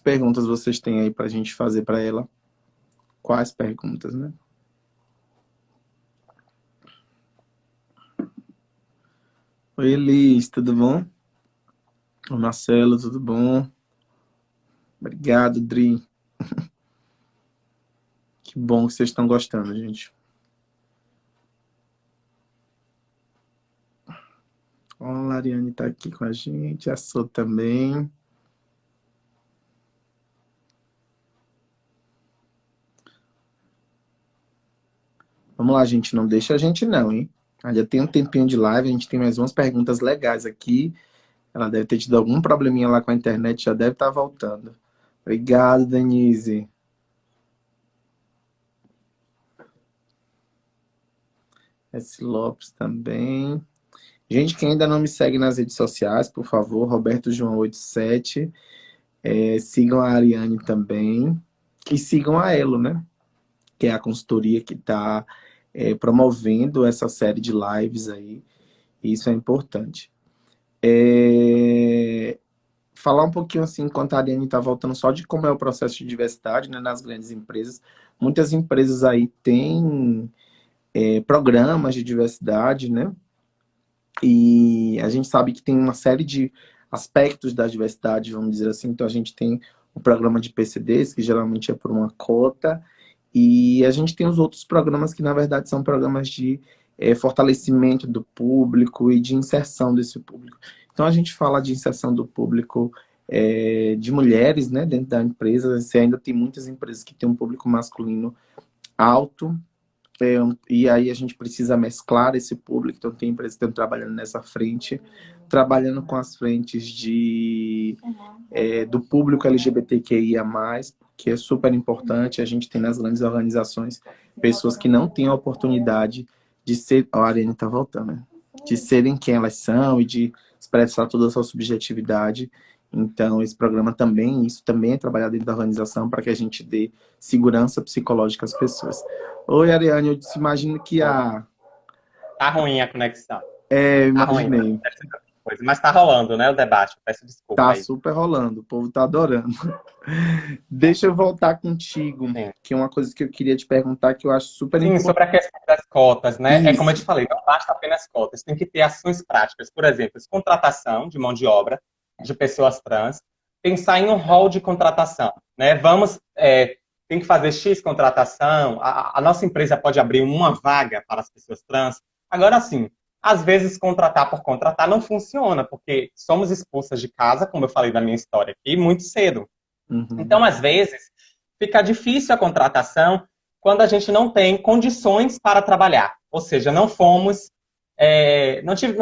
perguntas vocês têm aí para a gente fazer para ela? Quais perguntas, né? Oi, Elis, tudo bom? O Marcelo, tudo bom? Obrigado, Dri. Que bom que vocês estão gostando, gente. Olha, a Ariane tá aqui com a gente, a Sô também. Vamos lá, gente, não deixa a gente não, hein? Ainda tem um tempinho de live, a gente tem mais umas perguntas legais aqui. Ela deve ter tido algum probleminha lá com a internet, já deve estar voltando. Obrigado, Denise. S. Lopes também. Gente, quem ainda não me segue nas redes sociais, por favor, Roberto João 87. Sigam a Ariane também. E sigam a Elo, né? Que é a consultoria que está promovendo essa série de lives aí. E isso é importante. Falar um pouquinho assim, enquanto a Ariane está voltando, só de como é o processo de diversidade, né, nas grandes empresas. Muitas empresas aí têm programas de diversidade, né? E a gente sabe que tem uma série de aspectos da diversidade, vamos dizer assim. Então, a gente tem o programa de PCDs, que geralmente é por uma cota, e a gente tem os outros programas que, na verdade, são programas de fortalecimento do público e de inserção desse público. Então, a gente fala de inserção do público de mulheres, né, dentro da empresa. Você ainda tem muitas empresas que têm um público masculino alto, e aí a gente precisa mesclar esse público. Então, tem empresas que estão trabalhando nessa frente, trabalhando com as frentes do público LGBTQIA+, que é super importante. A gente tem nas grandes organizações pessoas que não têm a oportunidade de ser... Ó, a Ariane está voltando, né? De serem quem elas são e de expressar toda a sua subjetividade. Então, esse programa também, isso também é trabalhado dentro da organização para que a gente dê segurança psicológica às pessoas. Oi, Ariane, eu imagino que Tá ruim a conexão. Tá ruim, imaginei. mas tá rolando, né, o debate. Peço desculpa Tá aí. super rolando, o povo tá adorando. Deixa eu voltar contigo, Sim. que é uma coisa que eu queria te perguntar, que eu acho super Sim, importante. sobre a questão das cotas, né? Isso. É como eu te falei, não basta apenas cotas, tem que ter ações práticas. Por exemplo, contratação de mão de obra de pessoas trans, pensar em um rol de contratação, né? Tem que fazer X contratação, a nossa empresa pode abrir uma vaga para as pessoas trans. Agora, sim, às vezes contratar por contratar não funciona, porque somos expulsas de casa, como eu falei na minha história aqui, muito cedo. Uhum. Então, às vezes, fica difícil a contratação quando a gente não tem condições para trabalhar. Ou seja, não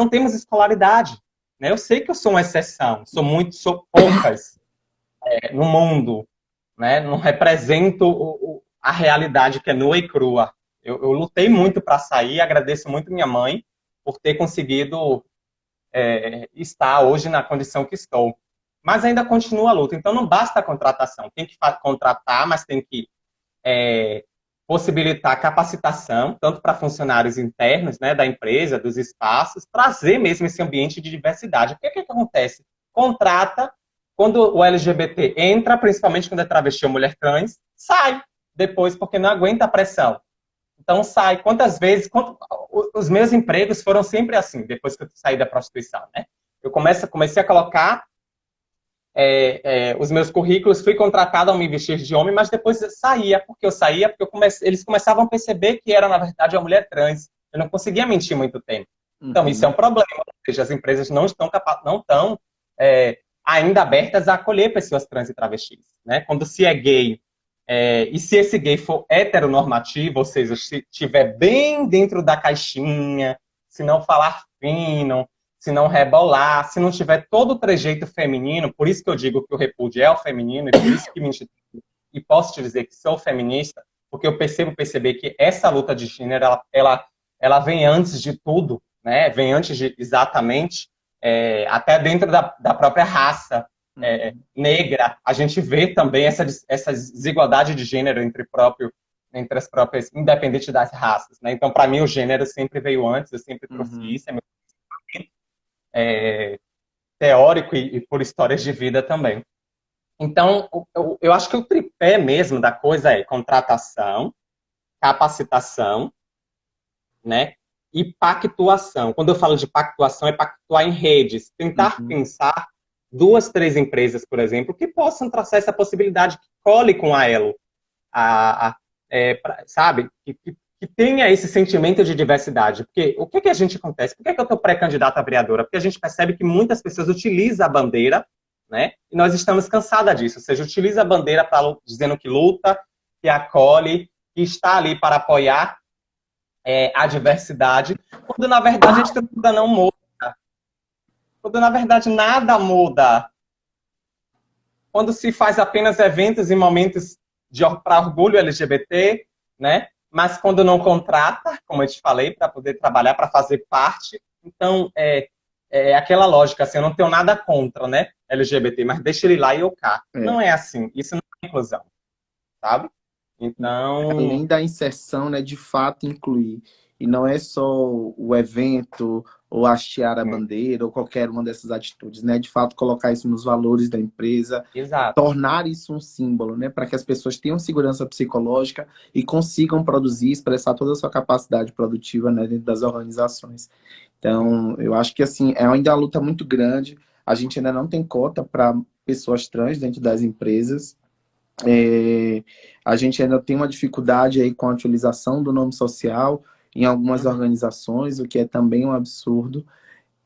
temos escolaridade. Né? Eu sei que eu sou uma exceção, sou poucas no mundo. Né? Não represento a realidade que é nua e crua. Eu lutei muito para sair, agradeço muito minha mãe por ter conseguido estar hoje na condição que estou. Mas ainda continua a luta. Então, não basta a contratação. Tem que contratar, mas tem que possibilitar capacitação, tanto para funcionários internos, né, da empresa, dos espaços, trazer mesmo esse ambiente de diversidade. Porque o que acontece? Contrata, quando o LGBT entra, principalmente quando é travesti ou mulher trans, sai depois, porque não aguenta a pressão. Então, sai. Quantas vezes... Os meus empregos foram sempre assim, depois que eu saí da prostituição, né? Eu comecei a colocar os meus currículos, fui contratada a me vestir de homem, mas depois eu saía, porque eles começavam a perceber que era, na verdade, uma mulher trans. Eu não conseguia mentir muito tempo. Então, isso é um problema. Ou seja, as empresas não estão ainda abertas a acolher pessoas trans e travestis. Né? Quando se é gay, e se esse gay for heteronormativo, ou seja, se estiver bem dentro da caixinha, se não falar fino, se não rebolar, se não tiver todo o trejeito feminino, por isso que eu digo que o repúdio é o feminino, e por isso que e posso te dizer que sou feminista, porque eu perceber que essa luta de gênero, ela vem antes de tudo, né? Vem antes de, exatamente, até dentro da própria raça negra, a gente vê também essa desigualdade de gênero entre as próprias, independente das raças, né? Então, para mim, o gênero sempre veio antes, eu sempre trouxe isso, teórico e por histórias de vida também. Então, eu acho que o tripé mesmo da coisa é contratação, capacitação, né? E pactuação. Quando eu falo de pactuação, é pactuar em redes. Tentar pensar 2, 3 empresas, por exemplo, que possam traçar essa possibilidade, que cole com a Elo, sabe? Que tenha esse sentimento de diversidade. Porque o que a gente acontece? Por que eu estou pré-candidata a vereadora? Porque a gente percebe que muitas pessoas utilizam a bandeira, né? E nós estamos cansadas disso. Ou seja, utiliza a bandeira dizendo que luta, que acolhe, que está ali para apoiar a diversidade, quando na verdade a estrutura não muda. Quando na verdade nada muda. Quando se faz apenas eventos e momentos para orgulho LGBT, né? Mas quando não contrata, como eu te falei, para poder trabalhar, para fazer parte, então aquela lógica, assim, eu não tenho nada contra, né, LGBT, mas deixa ele lá e eu cá. Não é assim, isso não é inclusão, sabe? Então... Além da inserção, né, de fato incluir. E não é só o evento, ou hastear a bandeira, ou qualquer uma dessas atitudes, né? De fato, colocar isso nos valores da empresa, Exato. Tornar isso um símbolo, né? Para que as pessoas tenham segurança psicológica e consigam produzir, expressar toda a sua capacidade produtiva, né, dentro das organizações. Então, eu acho que assim, é ainda uma luta muito grande. A gente ainda não tem cota para pessoas trans dentro das empresas. A gente ainda tem uma dificuldade aí com a utilização do nome social em algumas Uhum. organizações, o que é também um absurdo.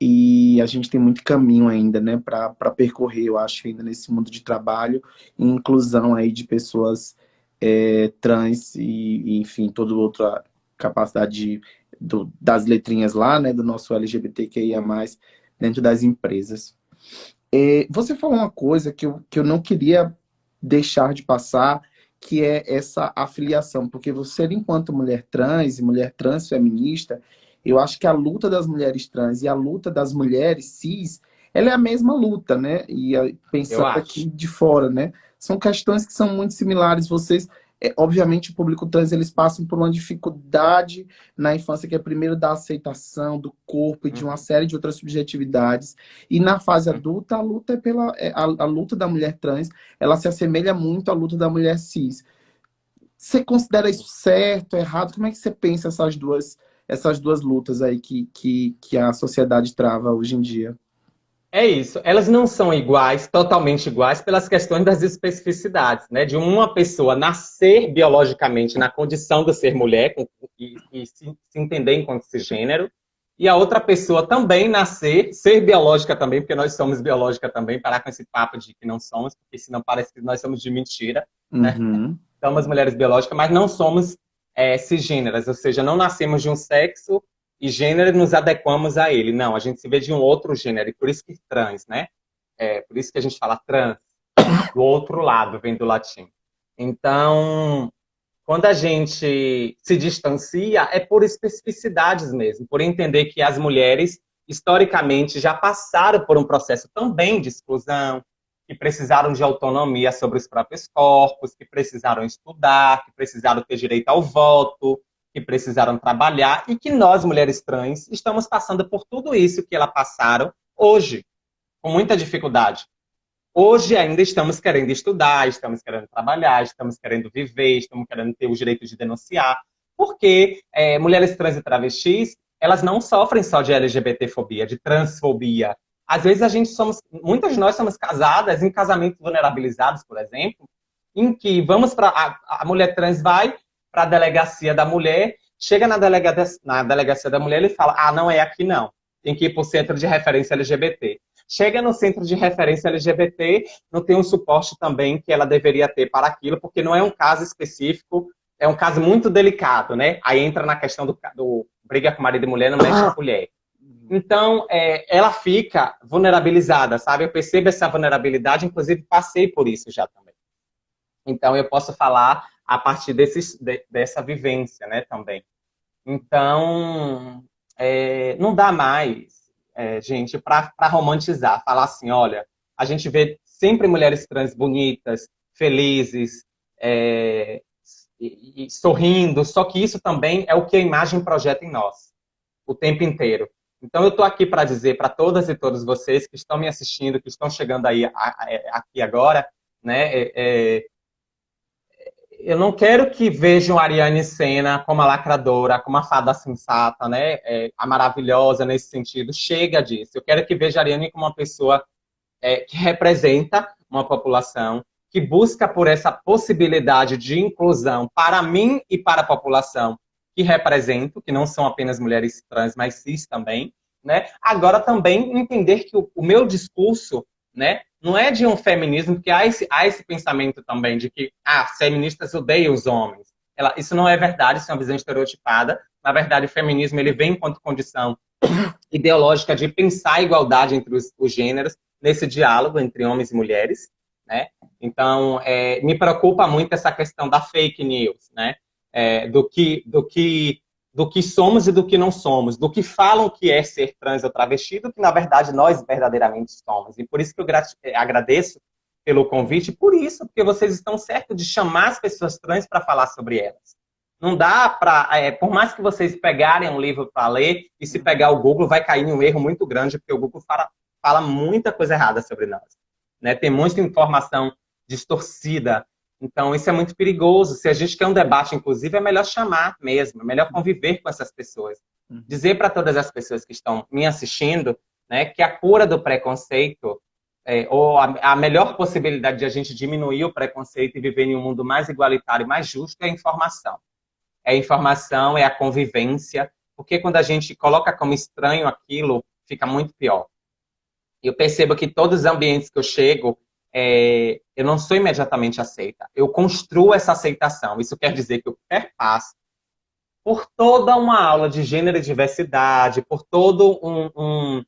E a gente tem muito caminho ainda, né, para percorrer, eu acho, ainda nesse mundo de trabalho e inclusão aí de pessoas trans enfim, toda outra capacidade das letrinhas lá, né, do nosso LGBTQIA+, dentro das empresas. Você falou uma coisa que eu não queria deixar de passar, que é essa afiliação, porque você, enquanto mulher trans e mulher transfeminista, eu acho que a luta das mulheres trans e a luta das mulheres cis, ela é a mesma luta, né? E Eu pensando aqui acho. de fora, né? São questões que são muito similares. Vocês, obviamente, o público trans, eles passam por uma dificuldade na infância, que é primeiro da aceitação do corpo e de uma Uhum. série de outras subjetividades. E na fase Uhum. adulta, a luta é a luta da mulher trans, ela se assemelha muito à luta da mulher cis. Você considera isso certo, errado? Como é que você pensa essas duas lutas aí que a sociedade trava hoje em dia? É isso. Elas não são iguais, totalmente iguais, pelas questões das especificidades, né? De uma pessoa nascer biologicamente na condição de ser mulher e se entender enquanto cisgênero, e a outra pessoa também nascer, ser biológica também, porque nós somos biológica também, parar com esse papo de que não somos, porque senão parece que nós somos de mentira, né? Uhum. Somos mulheres biológicas, mas não somos cisgêneras, ou seja, não nascemos de um sexo e gênero nos adequamos a ele. Não, a gente se vê de um outro gênero, e por isso que trans, né? Por isso que a gente fala trans, do outro lado, vem do latim. Então, quando a gente se distancia, é por especificidades mesmo, por entender que as mulheres, historicamente, já passaram por um processo também de exclusão, que precisaram de autonomia sobre os próprios corpos, que precisaram estudar, que precisaram ter direito ao voto, que precisaram trabalhar, e que nós, mulheres trans, estamos passando por tudo isso que elas passaram hoje, com muita dificuldade. Hoje ainda estamos querendo estudar, estamos querendo trabalhar, estamos querendo viver, estamos querendo ter o direito de denunciar, porque mulheres trans e travestis, elas não sofrem só de LGBTfobia, de transfobia. Às vezes muitas de nós somos casadas em casamentos vulnerabilizados, por exemplo, em que a mulher trans vai para a delegacia da mulher, chega na delegacia da mulher e fala, não é aqui não, tem que ir para o centro de referência LGBT. Chega no centro de referência LGBT, não tem um suporte também que ela deveria ter para aquilo, porque não é um caso específico, é um caso muito delicado, né? Aí entra na questão do briga com marido e mulher, não mexe com mulher. Então, ela fica vulnerabilizada, sabe? Eu percebo essa vulnerabilidade, inclusive passei por isso já também. Então, eu posso falar a partir dessa vivência, né, também. Então, não dá mais, gente, para romantizar, falar assim, olha, a gente vê sempre mulheres trans bonitas, felizes, e sorrindo, só que isso também é o que a imagem projeta em nós, o tempo inteiro. Então, eu estou aqui para dizer para todas e todos vocês que estão me assistindo, que estão chegando aí aqui agora, né, eu não quero que vejam a Ariane Sena como a lacradora, como a fada sensata, né? A maravilhosa nesse sentido. Chega disso. Eu quero que vejam a Ariane como uma pessoa que representa uma população, que busca por essa possibilidade de inclusão para mim e para a população que represento, que não são apenas mulheres trans, mas cis também, né? Agora também entender que o meu discurso, né, não é de um feminismo, porque há esse pensamento também de que feministas odeiam os homens. Isso não é verdade, isso é uma visão estereotipada. Na verdade, o feminismo ele vem enquanto condição ideológica de pensar a igualdade entre os gêneros, nesse diálogo entre homens e mulheres, né? Então, me preocupa muito essa questão da fake news, né? Do que somos e do que não somos, do que falam que é ser trans ou travesti, do que na verdade nós verdadeiramente somos. E por isso que eu agradeço pelo convite, por isso, porque vocês estão certos de chamar as pessoas trans para falar sobre elas. Não dá para, por mais que vocês pegarem um livro para ler, e se pegar o Google, vai cair em um erro muito grande, porque o Google fala muita coisa errada sobre nós. Né? Tem muita informação distorcida. Então, isso é muito perigoso. Se a gente quer um debate, inclusive, é melhor chamar mesmo, é melhor conviver com essas pessoas. Dizer para todas as pessoas que estão me assistindo né, que a cura do preconceito, ou a melhor possibilidade de a gente diminuir o preconceito e viver em um mundo mais igualitário e mais justo é a informação. É a informação, é a convivência, porque quando a gente coloca como estranho aquilo, fica muito pior. Eu percebo que todos os ambientes que eu chego, eu não sou imediatamente aceita. Eu construo essa aceitação. Isso quer dizer que eu perpasso por toda uma aula de gênero e diversidade, por todo um,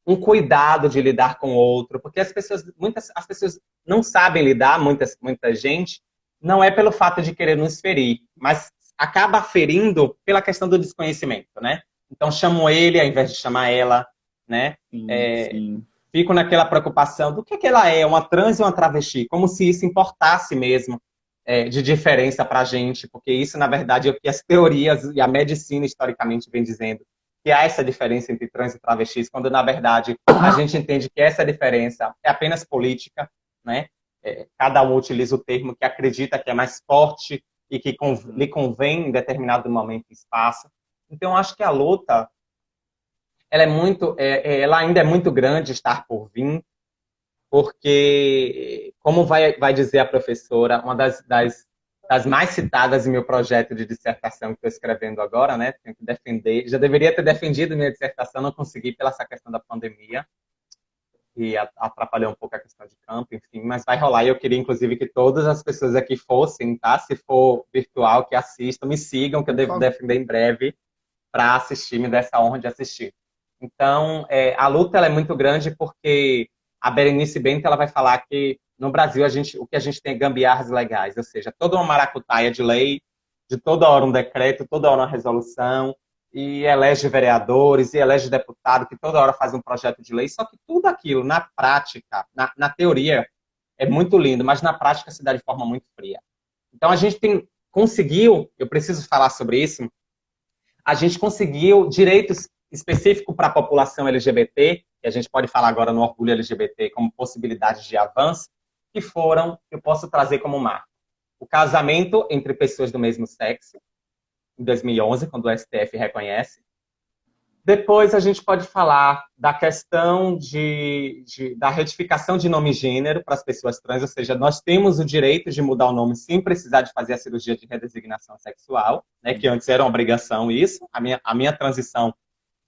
um cuidado de lidar com o outro, porque as pessoas não sabem lidar, muita gente, não é pelo fato de querer nos ferir, mas acaba ferindo pela questão do desconhecimento, né? Então chamo ele ao invés de chamar ela, né? Sim, sim. Fico naquela preocupação do que ela é, uma trans e uma travesti, como se isso importasse mesmo de diferença para a gente, porque isso, na verdade, é o que as teorias e a medicina historicamente vem dizendo, que há essa diferença entre trans e travestis, quando, na verdade, a gente entende que essa diferença é apenas política, né? Cada um utiliza o termo que acredita que é mais forte e que lhe convém em determinado momento e espaço. Então, acho que a luta, ela ainda é muito grande, estar por vir, porque, como vai dizer a professora, uma das mais citadas em meu projeto de dissertação que estou escrevendo agora, né? Tenho que defender. Já deveria ter defendido minha dissertação, não consegui pela essa questão da pandemia, e atrapalhou um pouco a questão de campo, enfim, mas vai rolar. E eu queria, inclusive, que todas as pessoas aqui fossem, tá? Se for virtual, que assistam, me sigam, que eu devo defender em breve para assistir, me dê essa honra de assistir. Então, a luta ela é muito grande porque a Berenice Bento ela vai falar que no Brasil o que a gente tem é gambiarras legais, ou seja, toda uma maracutaia de lei, de toda hora um decreto, toda hora uma resolução, e elege vereadores, e elege deputado, que toda hora faz um projeto de lei, só que tudo aquilo, na prática, na teoria, é muito lindo, mas na prática se dá de forma muito fria. Então a gente conseguiu, eu preciso falar sobre isso, a gente conseguiu direitos específicos para a população LGBT, que a gente pode falar agora no Orgulho LGBT como possibilidades de avanço, que eu posso trazer como marco. O casamento entre pessoas do mesmo sexo, em 2011, quando o STF reconhece. Depois a gente pode falar da questão da retificação de nome e gênero para as pessoas trans, ou seja, nós temos o direito de mudar o nome sem precisar de fazer a cirurgia de redesignação sexual, né, que antes era uma obrigação isso. A minha transição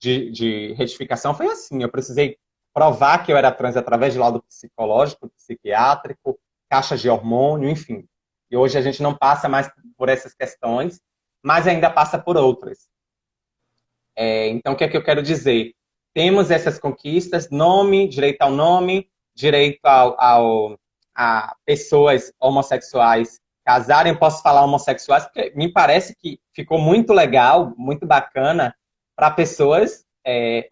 de retificação foi assim, eu precisei provar que eu era trans através de laudo psicológico, psiquiátrico, caixa de hormônio, enfim. E hoje a gente não passa mais por essas questões, mas ainda passa por outras. Então, o que é que eu quero dizer? Temos essas conquistas, direito ao nome, direito a pessoas homossexuais casarem. Eu posso falar homossexuais, porque me parece que ficou muito legal, muito bacana, para pessoas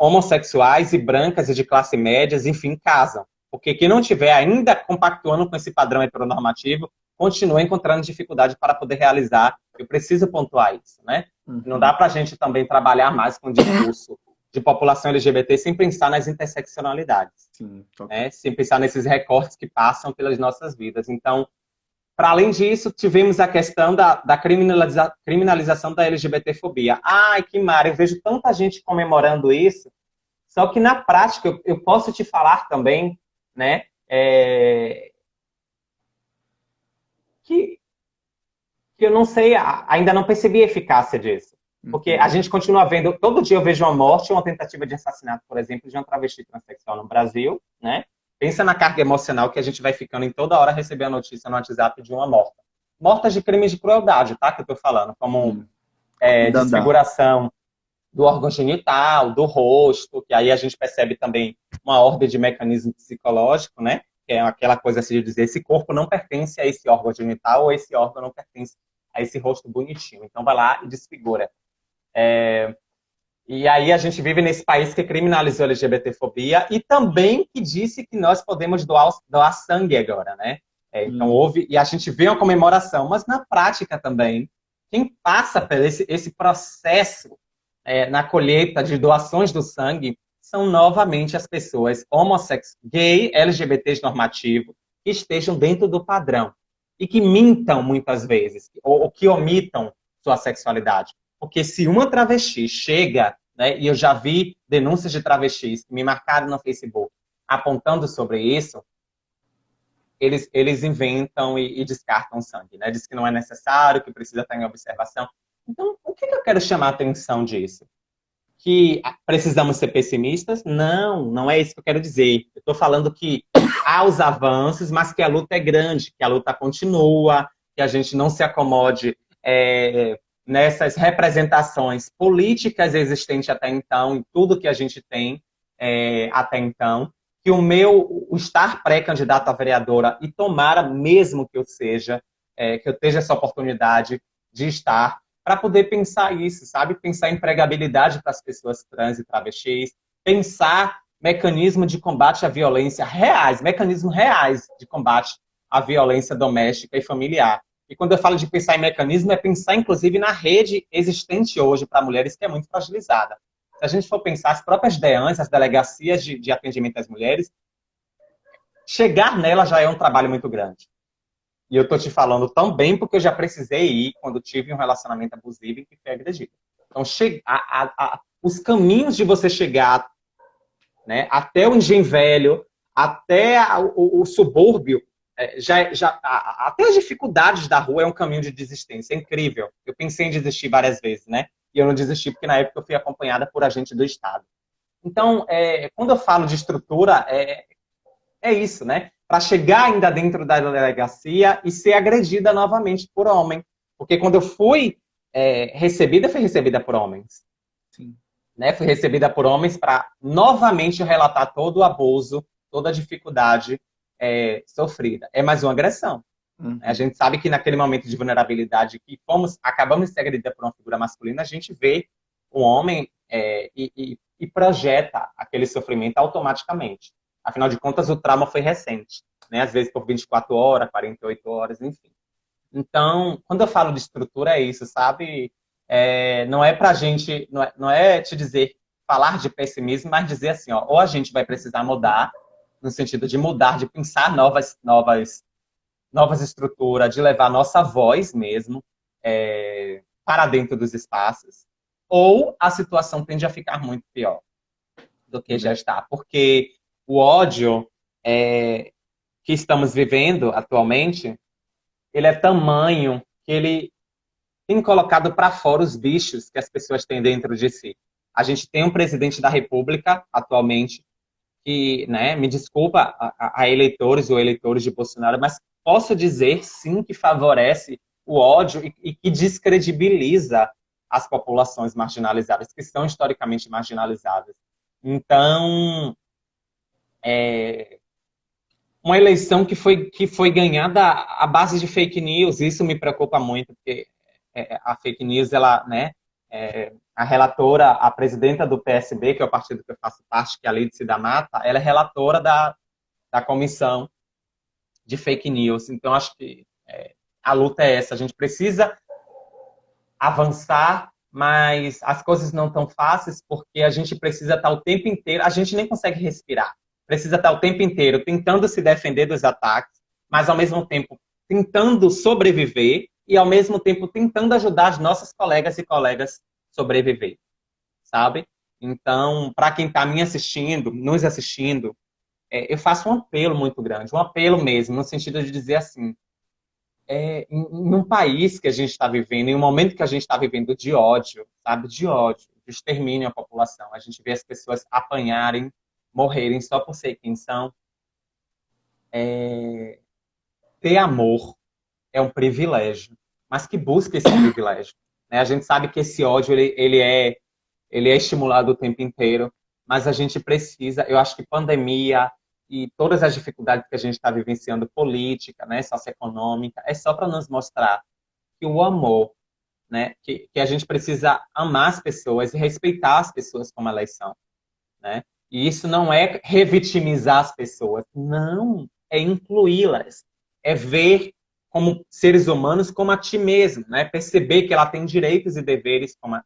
homossexuais e brancas e de classe médias, enfim, casam. Porque quem não estiver ainda compactuando com esse padrão heteronormativo, continua encontrando dificuldade para poder realizar. Eu preciso pontuar isso, né? Não dá para a gente também trabalhar mais com o discurso de população LGBT sem pensar nas interseccionalidades. Sim, né? Sem pensar nesses recortes que passam pelas nossas vidas. Então, para além disso, tivemos a questão da criminalização da LGBTfobia. Ai, que mar, eu vejo tanta gente comemorando isso, só que na prática, eu posso te falar também, né, que eu não sei, ainda não percebi a eficácia disso. Porque a gente continua vendo, todo dia eu vejo uma morte, uma tentativa de assassinato, por exemplo, de uma travesti transexual no Brasil, né? Pensa na carga emocional que a gente vai ficando em toda hora receber a notícia no WhatsApp de uma morta. Mortas de crimes de crueldade, tá? Que eu tô falando, como desfiguração do órgão genital, do rosto, que aí a gente percebe também uma ordem de mecanismo psicológico, né? Que é aquela coisa assim de dizer, esse corpo não pertence a esse órgão genital ou esse órgão não pertence a esse rosto bonitinho. Então vai lá e desfigura. E aí a gente vive nesse país que criminalizou a LGBTfobia e também que disse que nós podemos doar sangue agora, né? Então houve, e a gente vê uma comemoração, mas na prática também, quem passa por esse processo na colheita de doações do sangue são novamente as pessoas homossexuais, gay, LGBTs normativos, que estejam dentro do padrão e que mintam muitas vezes, ou que omitam sua sexualidade. Porque se uma travesti chega né? E eu já vi denúncias de travestis que me marcaram no Facebook apontando sobre isso, eles inventam e descartam sangue, né? Diz que não é necessário, que precisa estar em observação. Então, o que eu quero chamar a atenção disso? Que precisamos ser pessimistas? Não, não é isso que eu quero dizer. Eu estou falando que há os avanços, mas que a luta é grande, que a luta continua, que a gente não se acomode nessas representações políticas existentes até então, em tudo que a gente tem até então, que o estar pré-candidato a vereadora, e tomara mesmo que eu seja, que eu tenha essa oportunidade de estar, para poder pensar isso, sabe? Pensar em empregabilidade para as pessoas trans e travestis, pensar mecanismos de combate à violência reais, mecanismos reais de combate à violência doméstica e familiar. E quando eu falo de pensar em mecanismo, é pensar, inclusive, na rede existente hoje para mulheres, que é muito fragilizada. Se a gente for pensar, as próprias DEANs, as delegacias de atendimento às mulheres, chegar nela já é um trabalho muito grande. E eu tô te falando também porque eu já precisei ir quando tive um relacionamento abusivo e que fui agredida. Então, os caminhos de você chegar, né, até o Engenho Velho, até o subúrbio, até as dificuldades da rua é um caminho de desistência. É incrível. Eu pensei em desistir várias vezes, né? E eu não desisti porque na época eu fui acompanhada por agente do Estado. Então, quando eu falo de estrutura, é isso, né? Para chegar ainda dentro da delegacia e ser agredida novamente por homem. Porque quando eu fui recebida, fui recebida por homens. Sim. Né? Fui recebida por homens para novamente relatar todo o abuso, toda a dificuldade sofrida. É mais uma agressão. Uhum. A gente sabe que naquele momento de vulnerabilidade que acabamos de ser agredida por uma figura masculina, a gente vê o homem e projeta aquele sofrimento automaticamente. Afinal de contas, o trauma foi recente, né? Às vezes por 24 horas, 48 horas, enfim. Então, quando eu falo de estrutura, é isso, sabe? Não é pra gente, não é te dizer, falar de pessimismo, mas dizer assim, ó, ou a gente vai precisar mudar, no sentido de mudar, de pensar novas estruturas, de levar nossa voz mesmo para dentro dos espaços, ou a situação tende a ficar muito pior do que já está. Porque o ódio que estamos vivendo atualmente, ele é tamanho que ele tem colocado para fora os bichos que as pessoas têm dentro de si. A gente tem um presidente da República atualmente que, né, me desculpa a eleitores ou eleitores de Bolsonaro, mas posso dizer sim que favorece o ódio e que descredibiliza as populações marginalizadas, que são historicamente marginalizadas. Então, uma eleição que foi ganhada à base de fake news, isso me preocupa muito, porque a fake news, ela, né, a relatora, a presidenta do PSB, que é o partido que eu faço parte, que é a Lídice da Mata, ela é relatora da comissão de fake news. Então, acho que a luta é essa. A gente precisa avançar, mas as coisas não estão fáceis porque a gente precisa estar o tempo inteiro, a gente nem consegue respirar. Precisa estar o tempo inteiro tentando se defender dos ataques, mas ao mesmo tempo tentando sobreviver e ao mesmo tempo tentando ajudar as nossas colegas e colegas a sobreviver, sabe? Então, para quem está me assistindo, nos assistindo, eu faço um apelo muito grande, um apelo mesmo, no sentido de dizer assim, em um país que a gente está vivendo, em um momento que a gente está vivendo de ódio, sabe? De ódio, de extermínio à população. A gente vê as pessoas apanharem, morrerem só por ser quem são. Ter amor é um privilégio, mas que busca esse privilégio. Né? A gente sabe que esse ódio ele é estimulado o tempo inteiro, mas a gente precisa, eu acho que pandemia e todas as dificuldades que a gente está vivenciando, política, né, socioeconômica, é só para nos mostrar que o amor, né, que a gente precisa amar as pessoas e respeitar as pessoas como elas são. Né? E isso não é revitimizar as pessoas, não, é incluí-las, é ver como seres humanos como a ti mesmo, né? Perceber que ela tem direitos e deveres como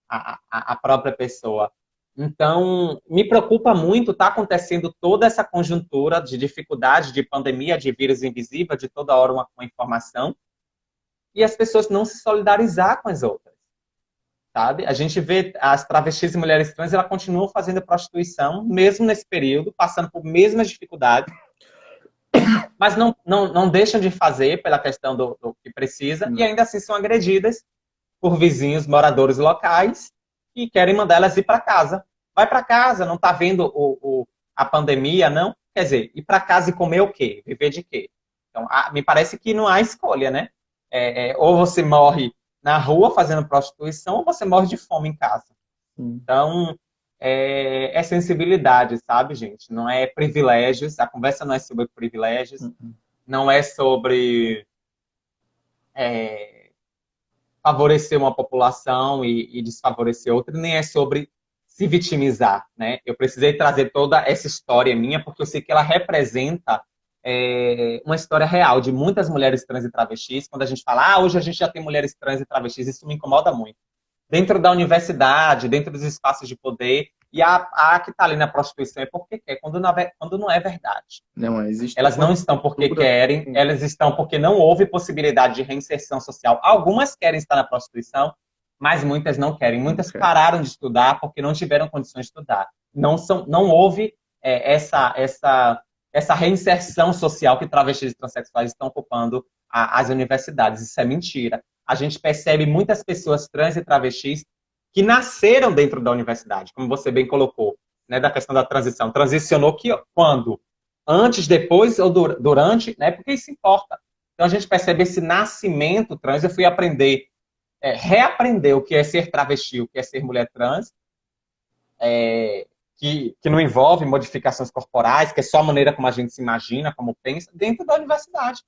a própria pessoa. Então, me preocupa muito, está acontecendo toda essa conjuntura de dificuldade, de pandemia, de vírus invisível, de toda hora uma informação, e as pessoas não se solidarizar com as outras. sabe? A gente vê as travestis e mulheres trans, elas continuam fazendo prostituição, mesmo nesse período, passando por mesmas dificuldades, mas não deixam de fazer pela questão do que precisa, e ainda assim são agredidas por vizinhos, moradores locais, que querem mandar elas ir para casa. Vai para casa, não está vendo a pandemia, não? Quer dizer, ir para casa e comer o quê? Viver de quê? Então, me parece que não há escolha, né? Ou você morre na rua fazendo prostituição, ou você morre de fome em casa. Então, é sensibilidade, sabe, gente? Não é privilégios, a conversa não é sobre privilégios, não é sobre favorecer uma população e desfavorecer outra, nem é sobre se vitimizar, né? Eu precisei trazer toda essa história minha, porque eu sei que ela representa uma história real de muitas mulheres trans e travestis. Quando a gente fala, hoje a gente já tem mulheres trans e travestis, isso me incomoda muito. Dentro da universidade, dentro dos espaços de poder, e a que está ali na prostituição é porque quer, quando não é verdade. Não existe. Elas não estão porque querem, elas estão porque não houve possibilidade de reinserção social. Algumas querem estar na prostituição, mas muitas não querem. Muitas pararam de estudar porque não tiveram condições de estudar. Não houve essa reinserção social que travestis e transexuais estão ocupando as universidades. Isso é mentira. A gente percebe muitas pessoas trans e travestis que nasceram dentro da universidade, como você bem colocou, né, da questão da transição. Transicionou quando? Antes, depois ou durante, né? Porque isso importa. Então a gente percebe esse nascimento trans. Eu fui reaprender o que é ser travesti, o que é ser mulher trans, que não envolve modificações corporais, que é só a maneira como a gente se imagina, como pensa, dentro da universidade.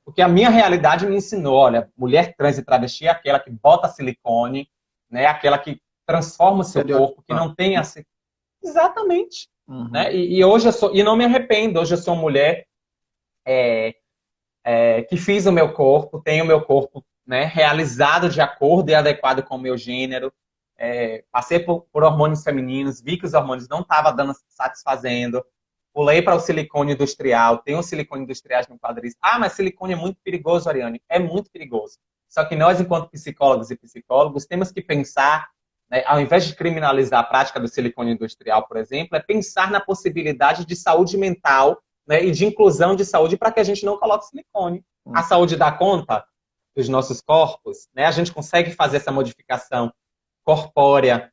Porque a minha realidade me ensinou, olha, mulher trans e travesti é aquela que bota silicone, né? Aquela que transforma o seu corpo, que não tem assim. Exatamente. Né? E hoje eu sou, e não me arrependo, hoje eu sou uma mulher que fiz o meu corpo, tenho o meu corpo, né, realizado de acordo e adequado com o meu gênero. Passei por hormônios femininos, vi que os hormônios não estavam satisfazendo, pulei para o silicone industrial, tenho silicone industriais no quadris. Mas silicone é muito perigoso, Ariane. É muito perigoso. Só que nós, enquanto psicólogos e psicólogos, temos que pensar, né, ao invés de criminalizar a prática do silicone industrial, por exemplo, é pensar na possibilidade de saúde mental, né, e de inclusão de saúde para que a gente não coloque silicone. A saúde dá conta dos nossos corpos, né? A gente consegue fazer essa modificação corpórea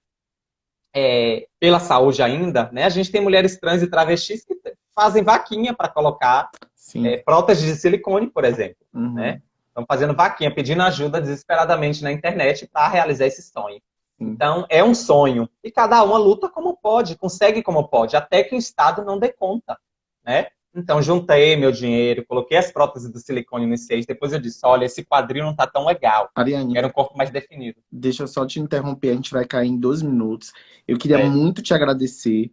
pela saúde ainda, né? A gente tem mulheres trans e travestis que fazem vaquinha para colocar próteses de silicone, por exemplo, né? Estão fazendo vaquinha, pedindo ajuda desesperadamente na internet para realizar esse sonho. Então, é um sonho. E cada uma luta como pode, consegue como pode, até que o Estado não dê conta, né? Então, juntei meu dinheiro, coloquei as próteses do silicone nos seios, depois eu disse, olha, esse quadril não tá tão legal. Ariane, quero um corpo mais definido. Deixa eu só te interromper, a gente vai cair em 2 minutos. Eu queria muito te agradecer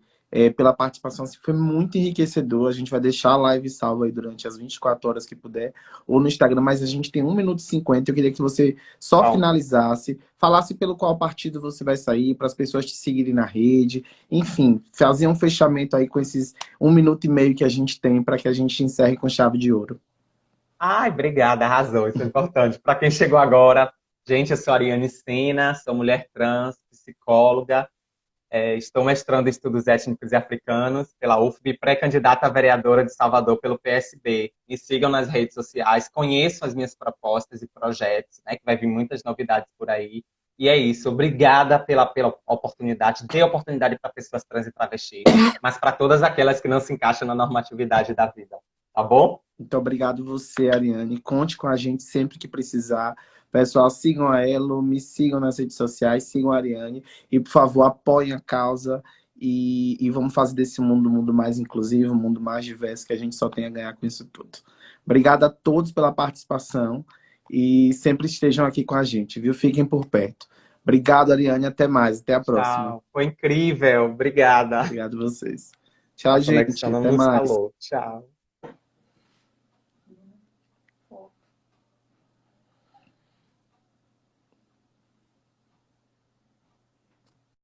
pela participação, assim, foi muito enriquecedor. A gente vai deixar a live salva aí durante as 24 horas que puder, ou no Instagram, mas a gente tem 1 minuto e 50. Eu queria que você só finalizasse, falasse pelo qual partido você vai sair, para as pessoas te seguirem na rede, enfim, fazer um fechamento aí com esses 1 minuto e meio que a gente tem, para que a gente encerre com chave de ouro. Obrigada, arrasou, isso é importante. Para quem chegou agora, gente, eu sou Ariane Sena, sou mulher trans, psicóloga, estou mestrando em estudos étnicos e africanos pela UFB, pré-candidata a vereadora de Salvador pelo PSB. Me sigam nas redes sociais, conheçam as minhas propostas e projetos, né, que vai vir muitas novidades por aí. E é isso, obrigada pela oportunidade, dê oportunidade para pessoas trans e travestis, mas para todas aquelas que não se encaixam na normatividade da vida, tá bom? Muito obrigado você, Ariane. Conte com a gente sempre que precisar. Pessoal, sigam a Elo, me sigam nas redes sociais, sigam a Ariane e, por favor, apoiem a causa e vamos fazer desse mundo um mundo mais inclusivo, um mundo mais diverso, que a gente só tem a ganhar com isso tudo. Obrigado a todos pela participação e sempre estejam aqui com a gente, viu? Fiquem por perto. Obrigado, Ariane. Até mais. Até a próxima. Tchau. Foi incrível. Obrigada. Obrigado a vocês. Tchau, gente. Até mais. Tchau.